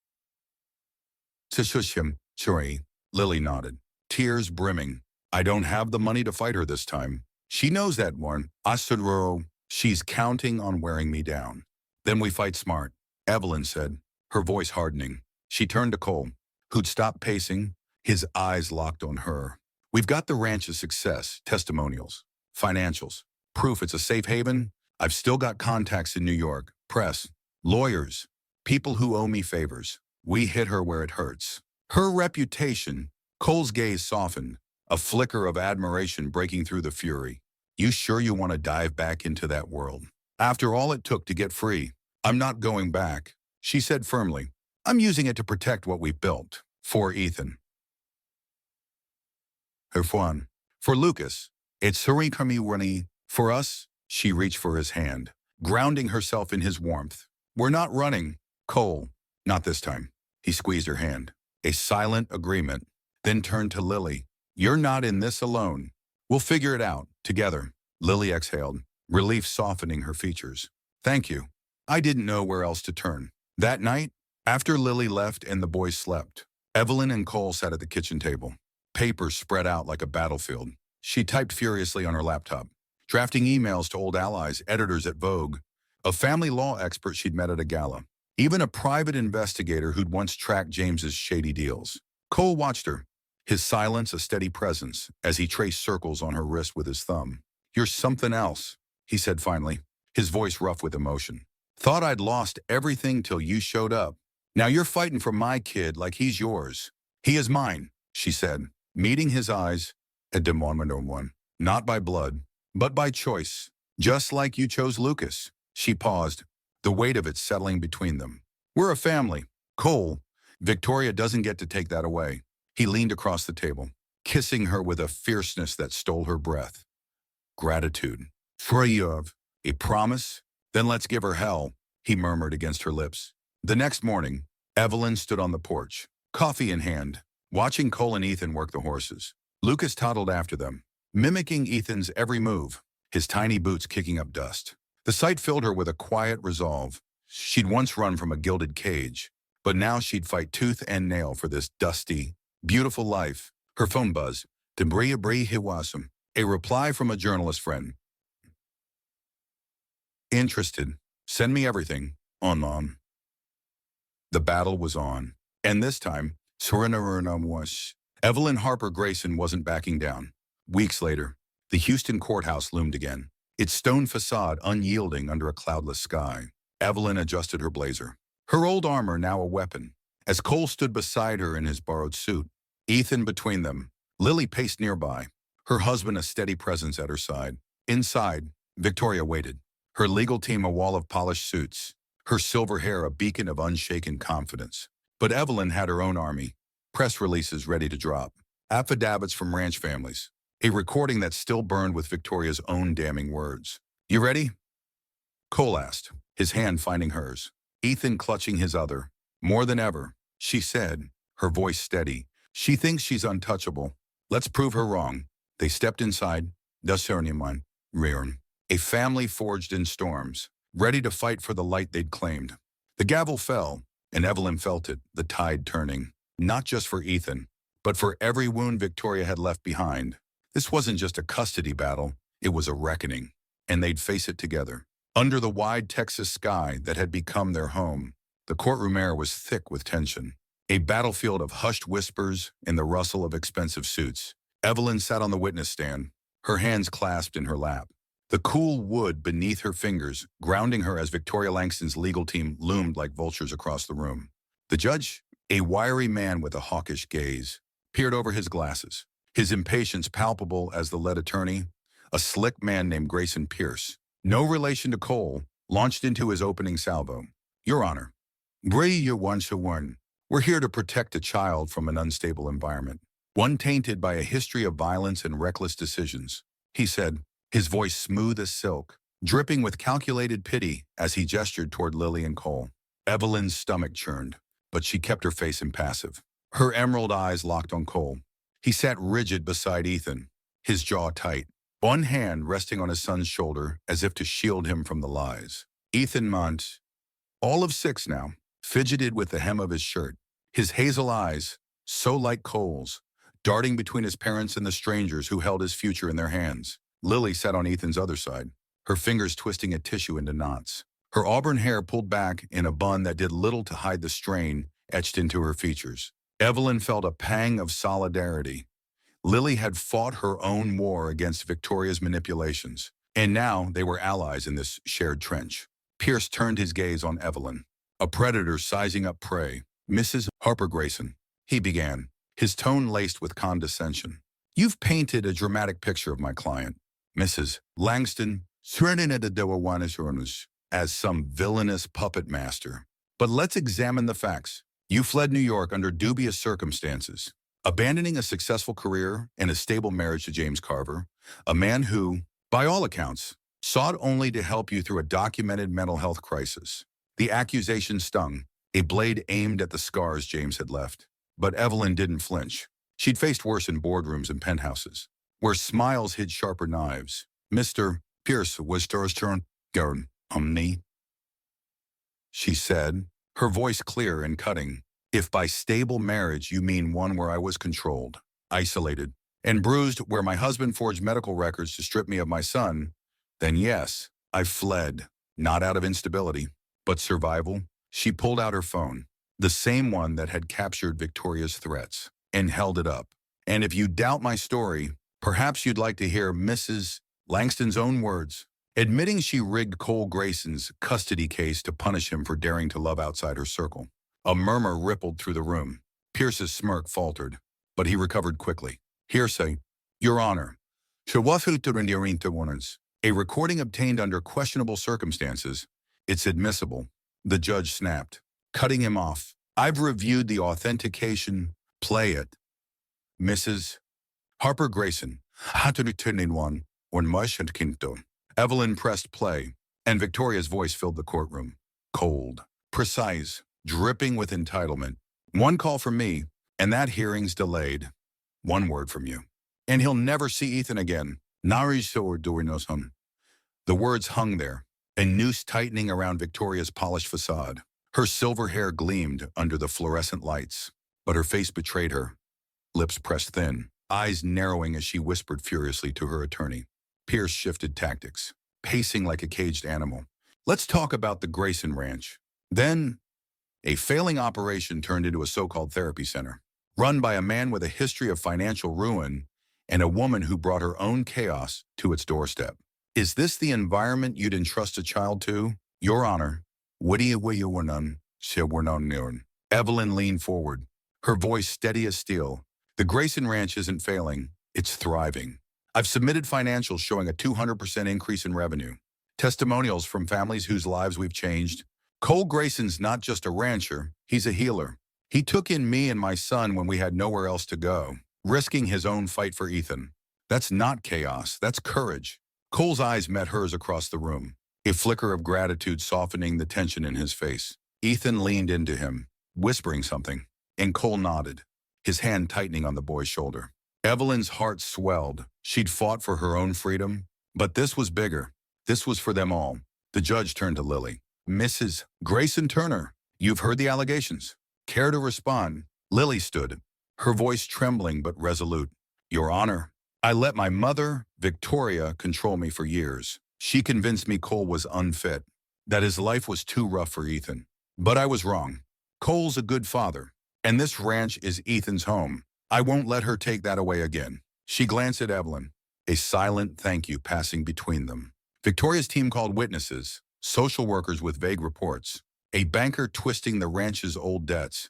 Tishushim, sorry, Lily nodded, tears brimming. I don't have the money to fight her this time. She knows that one. Asudro, she's counting on wearing me down. Then we fight smart, Evelyn said, her voice hardening. She turned to Cole, who'd stopped pacing, his eyes locked on her. We've got the ranch's success, testimonials, financials, proof it's a safe haven. I've still got contacts in New York, press, lawyers, people who owe me favors. We hit her where it hurts. Her reputation, Cole's gaze softened, a flicker of admiration breaking through the fury. You sure you want to dive back into that world? After all it took to get free, I'm not going back, she said firmly. I'm using it to protect what we built. For Ethan. Her fun. For Lucas, it's Surikami. For us, she reached for his hand, grounding herself in his warmth. We're not running, Cole. Not this time. He squeezed her hand. A silent agreement, then turned to Lily. You're not in this alone. We'll figure it out, together. Lily exhaled, relief softening her features. Thank you. I didn't know where else to turn. That night, after Lily left and the boys slept, Evelyn and Cole sat at the kitchen table, papers spread out like a battlefield. She typed furiously on her laptop, drafting emails to old allies, editors at Vogue, a family law expert she'd met at a gala, even a private investigator who'd once tracked James's shady deals. Cole watched her, his silence a steady presence as he traced circles on her wrist with his thumb. You're something else, he said finally, his voice rough with emotion. Thought I'd lost everything till you showed up. Now you're fighting for my kid like he's yours. He is mine, she said, meeting his eyes at the moment on one. Not by blood, but by choice. Just like you chose Lucas. She paused, the weight of it settling between them. We're a family. Cole, Victoria doesn't get to take that away. He leaned across the table, kissing her with a fierceness that stole her breath. Gratitude. For a promise? Then let's give her hell, he murmured against her lips. The next morning, Evelyn stood on the porch, coffee in hand, watching Cole and Ethan work the horses. Lucas toddled after them, mimicking Ethan's every move, his tiny boots kicking up dust. The sight filled her with a quiet resolve. She'd once run from a gilded cage, but now she'd fight tooth and nail for this dusty, beautiful life. Her phone buzzed. Debris Hiwasum. A reply from a journalist friend. Interested. Send me everything. On. The battle was on. And this time, Evelyn Harper Grayson wasn't backing down. Weeks later, the Houston courthouse loomed again, its stone facade unyielding under a cloudless sky. Evelyn adjusted her blazer, her old armor now a weapon, as Cole stood beside her in his borrowed suit. Ethan between them. Lily paced nearby, her husband a steady presence at her side. Inside, Victoria waited, her legal team a wall of polished suits, her silver hair a beacon of unshaken confidence. But Evelyn had her own army, press releases ready to drop, affidavits from ranch families, a recording that still burned with Victoria's own damning words. You ready? Cole asked, his hand finding hers, Ethan clutching his other. More than ever, she said, her voice steady. She thinks she's untouchable. Let's prove her wrong. They stepped inside, Discerniman, Rearn. A family forged in storms, ready to fight for the light they'd claimed. The gavel fell, and Evelyn felt it, the tide turning. Not just for Ethan, but for every wound Victoria had left behind. This wasn't just a custody battle, it was a reckoning, and they'd face it together. Under the wide Texas sky that had become their home, the courtroom air was thick with tension. A battlefield of hushed whispers and the rustle of expensive suits. Evelyn sat on the witness stand, her hands clasped in her lap. The cool wood beneath her fingers, grounding her as Victoria Langston's legal team loomed like vultures across the room. The judge, a wiry man with a hawkish gaze, peered over his glasses, his impatience palpable as the lead attorney, a slick man named Grayson Pierce, no relation to Cole, launched into his opening salvo. Your Honor, we're here to protect a child from an unstable environment, one tainted by a history of violence and reckless decisions, he said, his voice smooth as silk, dripping with calculated pity as he gestured toward Lily and Cole. Evelyn's stomach churned, but she kept her face impassive. Her emerald eyes locked on Cole. He sat rigid beside Ethan, his jaw tight, one hand resting on his son's shoulder as if to shield him from the lies. Ethan Mont, all of 6 now, fidgeted with the hem of his shirt, his hazel eyes, so like Cole's, darting between his parents and the strangers who held his future in their hands. Lily sat on Ethan's other side, her fingers twisting a tissue into knots, her auburn hair pulled back in a bun that did little to hide the strain etched into her features. Evelyn felt a pang of solidarity. Lily had fought her own war against Victoria's manipulations, and now they were allies in this shared trench. Pierce turned his gaze on Evelyn, a predator sizing up prey. Mrs. Harper Grayson, he began, his tone laced with condescension. You've painted a dramatic picture of my client, Mrs. Langston, as some villainous puppet master. But let's examine the facts. You fled New York under dubious circumstances, abandoning a successful career and a stable marriage to James Carver, a man who, by all accounts, sought only to help you through a documented mental health crisis. The accusation stung, a blade aimed at the scars James had left. But Evelyn didn't flinch. She'd faced worse in boardrooms and penthouses, where smiles hid sharper knives. Mr. Pierce was turned on me, she said, her voice clear and cutting. If by stable marriage you mean one where I was controlled, isolated, and bruised where my husband forged medical records to strip me of my son, then yes, I fled, not out of instability, but survival. She pulled out her phone, the same one that had captured Victoria's threats, and held it up. And if you doubt my story, perhaps you'd like to hear Mrs. Langston's own words, admitting she rigged Cole Grayson's custody case to punish him for daring to love outside her circle. A murmur rippled through the room. Pierce's smirk faltered, but he recovered quickly. Hearsay, Your Honor. A recording obtained under questionable circumstances. It's admissible. The judge snapped, cutting him off. I've reviewed the authentication. Play it. Mrs. Harper Grayson. Evelyn pressed play, and Victoria's voice filled the courtroom. Cold, precise, dripping with entitlement. One call from me, and that hearing's delayed. One word from you. And he'll never see Ethan again. The words hung there, a noose tightening around Victoria's polished facade. Her silver hair gleamed under the fluorescent lights, but her face betrayed her. Lips pressed thin, eyes narrowing as she whispered furiously to her attorney. Pierce shifted tactics, pacing like a caged animal. Let's talk about the Grayson Ranch. Then, a failing operation turned into a so-called therapy center, run by a man with a history of financial ruin and a woman who brought her own chaos to its doorstep. Is this the environment you'd entrust a child to? Your Honor. Evelyn leaned forward, her voice steady as steel. The Grayson Ranch isn't failing, it's thriving. I've submitted financials showing a 200% increase in revenue. Testimonials from families whose lives we've changed. Cole Grayson's not just a rancher, he's a healer. He took in me and my son when we had nowhere else to go, risking his own fight for Ethan. That's not chaos, that's courage. Cole's eyes met hers across the room, a flicker of gratitude softening the tension in his face. Ethan leaned into him, whispering something, and Cole nodded, his hand tightening on the boy's shoulder. Evelyn's heart swelled. She'd fought for her own freedom, but this was bigger. This was for them all. The judge turned to Lily. Mrs. Grayson Turner, you've heard the allegations. Care to respond? Lily stood, her voice trembling but resolute. Your Honor, I let my mother, Victoria, control me for years. She convinced me Cole was unfit, that his life was too rough for Ethan. But I was wrong. Cole's a good father, and this ranch is Ethan's home. I won't let her take that away again. She glanced at Evelyn, a silent thank you passing between them. Victoria's team called witnesses, social workers with vague reports, a banker twisting the ranch's old debts.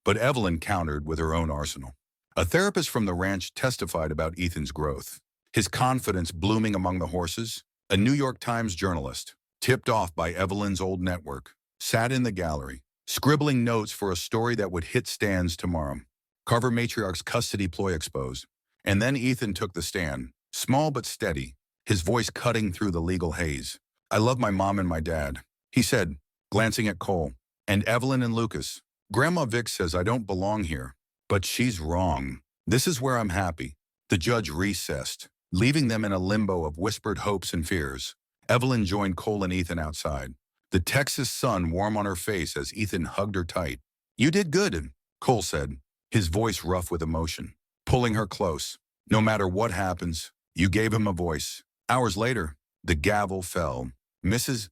But Evelyn countered with her own arsenal. A therapist from the ranch testified about Ethan's growth, his confidence blooming among the horses. A New York Times journalist, tipped off by Evelyn's old network, sat in the gallery, scribbling notes for a story that would hit stands tomorrow. Carver matriarch's custody ploy exposed. And then Ethan took the stand, small but steady, his voice cutting through the legal haze. I love my mom and my dad, he said, glancing at Cole, and Evelyn and Lucas. Grandma Vic says I don't belong here, but she's wrong. This is where I'm happy. The judge recessed, leaving them in a limbo of whispered hopes and fears. Evelyn joined Cole and Ethan outside, the Texas sun warm on her face as Ethan hugged her tight. You did good, Cole said, his voice rough with emotion, pulling her close. No matter what happens, you gave him a voice. Hours later, the gavel fell. Mrs.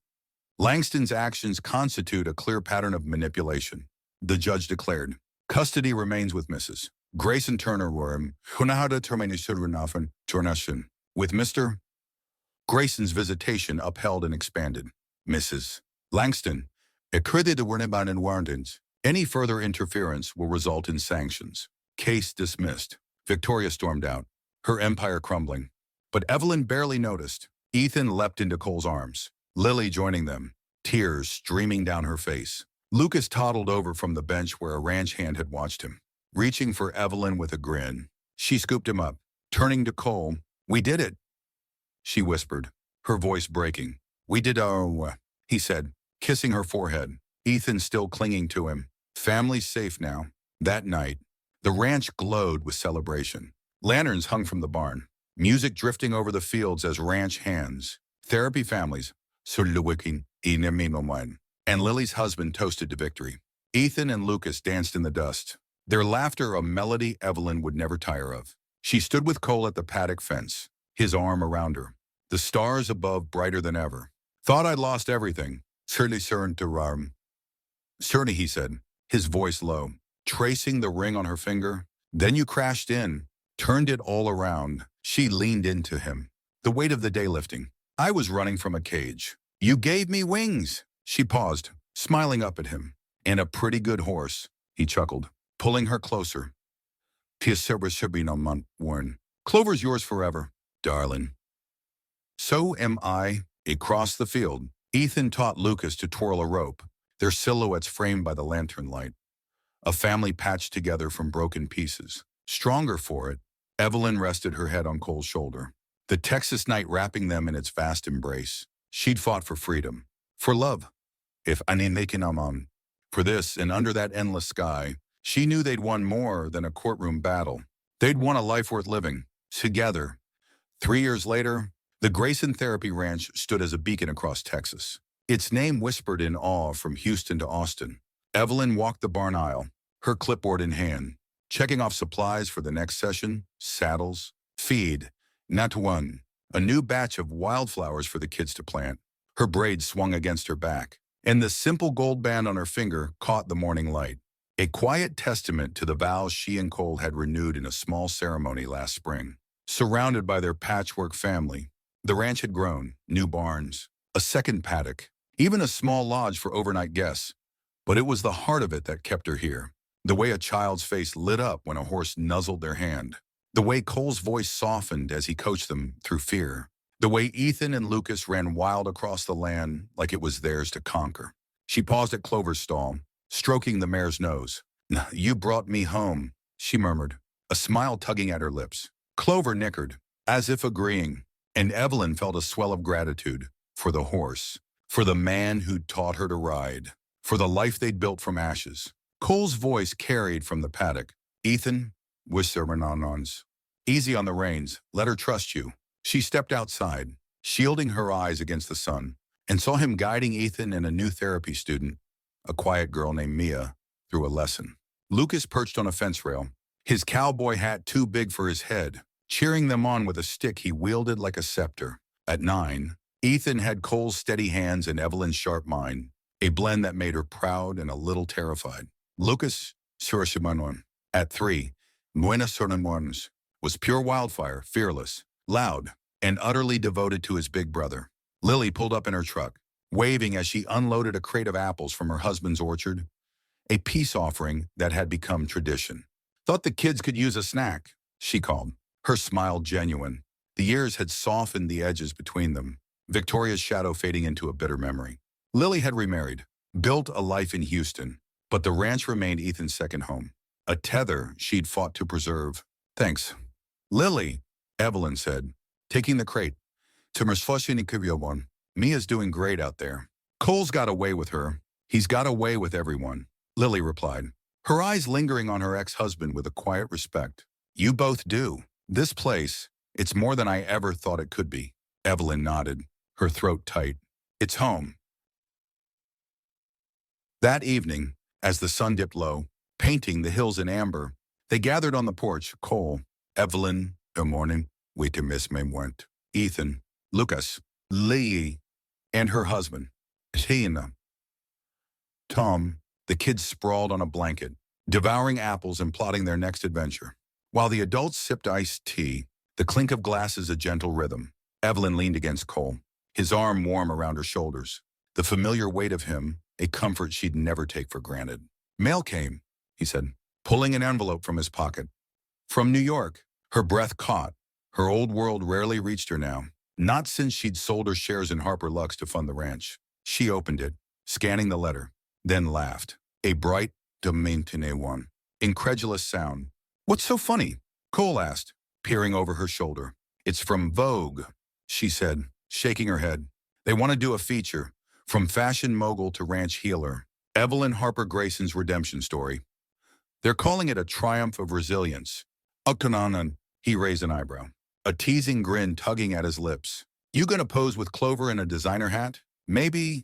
Langston's actions constitute a clear pattern of manipulation, the judge declared. Custody remains with Mrs. Grayson Turner with Mr. Grayson's visitation upheld and expanded. Mrs. Langston, any further interference will result in sanctions. Case dismissed. Victoria stormed out, her empire crumbling. But Evelyn barely noticed. Ethan leapt into Cole's arms, Lily joining them, tears streaming down her face. Lucas toddled over from the bench where a ranch hand had watched him, reaching for Evelyn with a grin. She scooped him up, turning to Cole. We did it, she whispered, her voice breaking. We did he said, kissing her forehead. Ethan still clinging to him. Family's safe now. That night, the ranch glowed with celebration. Lanterns hung from the barn, music drifting over the fields as ranch hands, therapy families, and Lily's husband toasted to victory. Ethan and Lucas danced in the dust, their laughter a melody Evelyn would never tire of. She stood with Cole at the paddock fence, his arm around her, the stars above brighter than ever. Thought I'd lost everything. Certainly, he said, his voice low, tracing the ring on her finger. Then you crashed in, turned it all around. She leaned into him, the weight of the day lifting. I was running from a cage. You gave me wings. She paused, smiling up at him. And a pretty good horse, he chuckled, pulling her closer. Clover's yours forever, darling. So am I. Across the field, Ethan taught Lucas to twirl a rope, their silhouettes framed by the lantern light. A family patched together from broken pieces. Stronger for it, Evelyn rested her head on Cole's shoulder, the Texas night wrapping them in its vast embrace. She'd fought for freedom, for love, for this, and under that endless sky, she knew they'd won more than a courtroom battle. They'd won a life worth living, together. 3 years later, the Grayson Therapy Ranch stood as a beacon across Texas, its name whispered in awe from Houston to Austin. Evelyn walked the barn aisle, her clipboard in hand, checking off supplies for the next session, saddles, feed, not one, a new batch of wildflowers for the kids to plant. Her braids swung against her back, and the simple gold band on her finger caught the morning light, a quiet testament to the vows she and Cole had renewed in a small ceremony last spring. Surrounded by their patchwork family, the ranch had grown, new barns, a second paddock, even a small lodge for overnight guests. But it was the heart of it that kept her here. The way a child's face lit up when a horse nuzzled their hand. The way Cole's voice softened as he coached them through fear. The way Ethan and Lucas ran wild across the land like it was theirs to conquer. She paused at Clover's stall, stroking the mare's nose. You brought me home, she murmured, a smile tugging at her lips. Clover nickered, as if agreeing, and Evelyn felt a swell of gratitude for the horse, for the man who'd taught her to ride, for the life they'd built from ashes. Cole's voice carried from the paddock. Ethan, whispered Nonons. Easy on the reins. Let her trust you. She stepped outside, shielding her eyes against the sun, and saw him guiding Ethan and a new therapy student, a quiet girl named Mia, through a lesson. Lucas perched on a fence rail, his cowboy hat too big for his head, cheering them on with a stick he wielded like a scepter. At 9, Ethan had Cole's steady hands and Evelyn's sharp mind, a blend that made her proud and a little terrified. Lucas, Surashimanoan. At 3, Buenas Sornamones was pure wildfire, fearless, loud, and utterly devoted to his big brother. Lily pulled up in her truck, waving as she unloaded a crate of apples from her husband's orchard, a peace offering that had become tradition. Thought the kids could use a snack, she called, her smile genuine. The years had softened the edges between them, Victoria's shadow fading into a bitter memory. Lily had remarried, built a life in Houston, but the ranch remained Ethan's second home, a tether she'd fought to preserve. Thanks. Lily, Evelyn said, taking the crate. Mia's doing great out there. Cole's got away with her. He's got away with everyone, Lily replied, her eyes lingering on her ex-husband with a quiet respect. You both do. This place, it's more than I ever thought it could be. Evelyn nodded, her throat tight. It's home. That evening, as the sun dipped low, painting the hills in amber, they gathered on the porch. Cole, Evelyn, good morning, we to miss me went. Ethan, Lucas, Lee, and her husband, Tina. Tom, the kids sprawled on a blanket, devouring apples and plotting their next adventure. While the adults sipped iced tea, the clink of glasses a gentle rhythm. Evelyn leaned against Cole, his arm warm around her shoulders, the familiar weight of him, a comfort she'd never take for granted. Mail came, he said, pulling an envelope from his pocket. From New York. Her breath caught. Her old world rarely reached her now, not since she'd sold her shares in Harper Lux to fund the ranch. She opened it, scanning the letter, then laughed. A bright, dementine one. Incredulous sound. What's so funny? Cole asked, peering over her shoulder. It's from Vogue, she said, shaking her head. They want to do a feature, from fashion mogul to ranch healer. Evelyn Harper Grayson's redemption story. They're calling it a triumph of resilience. Ukananan, he raised an eyebrow, a teasing grin tugging at his lips. You gonna pose with Clover in a designer hat? Maybe,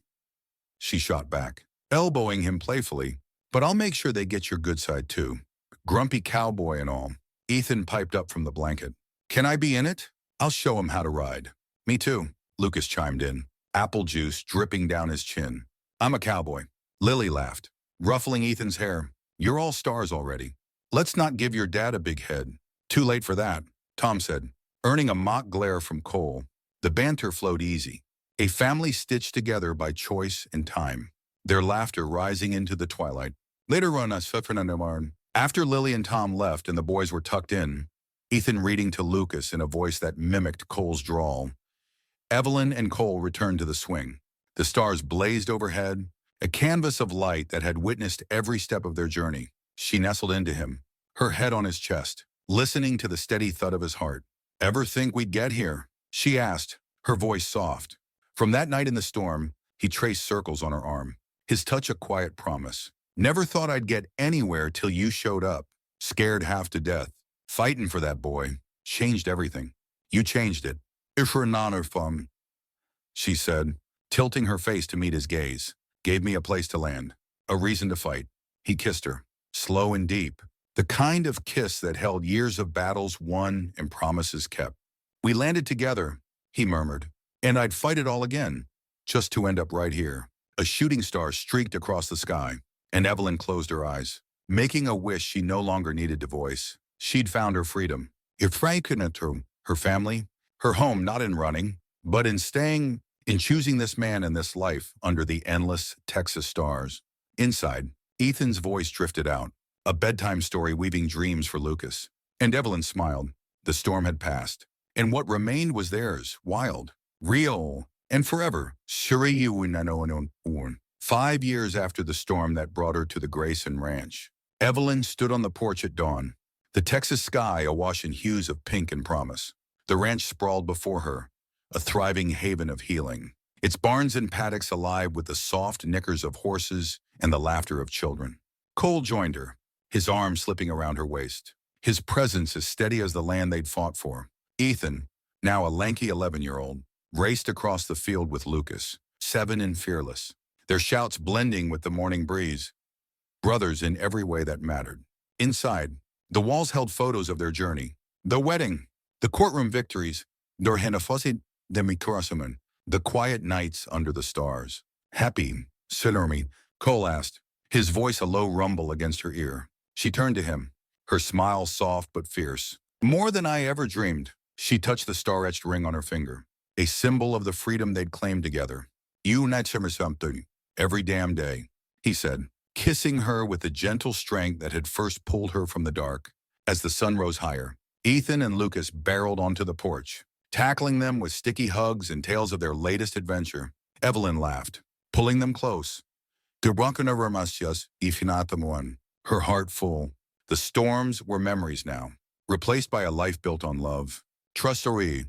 she shot back, elbowing him playfully, but I'll make sure they get your good side too. Grumpy cowboy and all. Ethan piped up from the blanket. Can I be in it? I'll show him how to ride. Me too, Lucas chimed in, apple juice dripping down his chin. I'm a cowboy. Lily laughed, ruffling Ethan's hair. You're all stars already. Let's not give your dad a big head. Too late for that, Tom said, earning a mock glare from Cole. The banter flowed easy, a family stitched together by choice and time, their laughter rising into the twilight. Later on, after Lily and Tom left and the boys were tucked in, Ethan reading to Lucas in a voice that mimicked Cole's drawl, Evelyn and Cole returned to the swing. The stars blazed overhead, a canvas of light that had witnessed every step of their journey. She nestled into him, her head on his chest, listening to the steady thud of his heart. Ever think we'd get here? She asked, her voice soft. From that night in the storm, he traced circles on her arm, his touch a quiet promise. Never thought I'd get anywhere till you showed up, scared half to death. Fighting for that boy changed everything. You changed it. If for an honor from, she said, tilting her face to meet his gaze. Gave me a place to land, a reason to fight. He kissed her, slow and deep, the kind of kiss that held years of battles won and promises kept. We landed together, he murmured, and I'd fight it all again, just to end up right here. A shooting star streaked across the sky, and Evelyn closed her eyes, making a wish she no longer needed to voice. She'd found her freedom. Her family, her home not in running, but in staying, in choosing this man and this life under the endless Texas stars. Inside, Ethan's voice drifted out, a bedtime story weaving dreams for Lucas. And Evelyn smiled. The storm had passed, and what remained was theirs, wild, real, and forever. 5 years after the storm that brought her to the Grayson Ranch, Evelyn stood on the porch at dawn, the Texas sky awash in hues of pink and promise. The ranch sprawled before her, a thriving haven of healing, its barns and paddocks alive with the soft nickers of horses and the laughter of children. Cole joined her, his arm slipping around her waist. his presence as steady as the land they'd fought for. Ethan, now a lanky 11-year-old, raced across the field with Lucas, 7 and fearless, their shouts blending with the morning breeze. Brothers in every way that mattered. Inside, the walls held photos of their journey. The wedding, the courtroom victories, der Hennefosit Demikrosumen, the quiet nights under the stars. Happy, Sinormi, Cole asked, his voice a low rumble against her ear. She turned to him, her smile soft but fierce. More than I ever dreamed. She touched the star-etched ring on her finger, a symbol of the freedom they'd claimed together. You or something, every damn day, he said, kissing her with the gentle strength that had first pulled her from the dark. As the sun rose higher, Ethan and Lucas barreled onto the porch, tackling them with sticky hugs and tales of their latest adventure. Evelyn laughed, pulling them close. Her heart full. The storms were memories now, replaced by a life built on love. Trustori,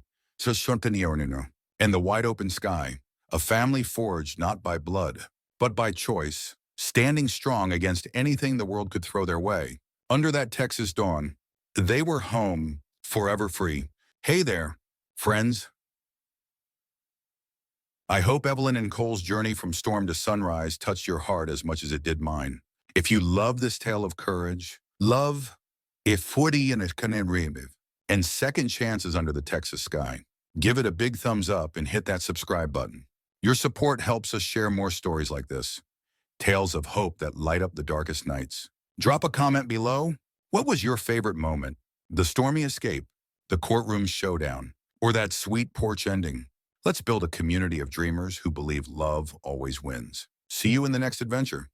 and the wide-open sky, a family forged not by blood, but by choice, standing strong against anything the world could throw their way. Under that Texas dawn, they were home, forever free. Hey there, friends. I hope Evelyn and Cole's journey from storm to sunrise touched your heart as much as it did mine. If you love this tale of courage, love, if 40 and it can and second chances under the Texas sky, give it a big thumbs up and hit that subscribe button. Your support helps us share more stories like this, tales of hope that light up the darkest nights. Drop a comment below. What was your favorite moment? The stormy escape, the courtroom showdown, or that sweet porch ending? Let's build a community of dreamers who believe love always wins. See you in the next adventure.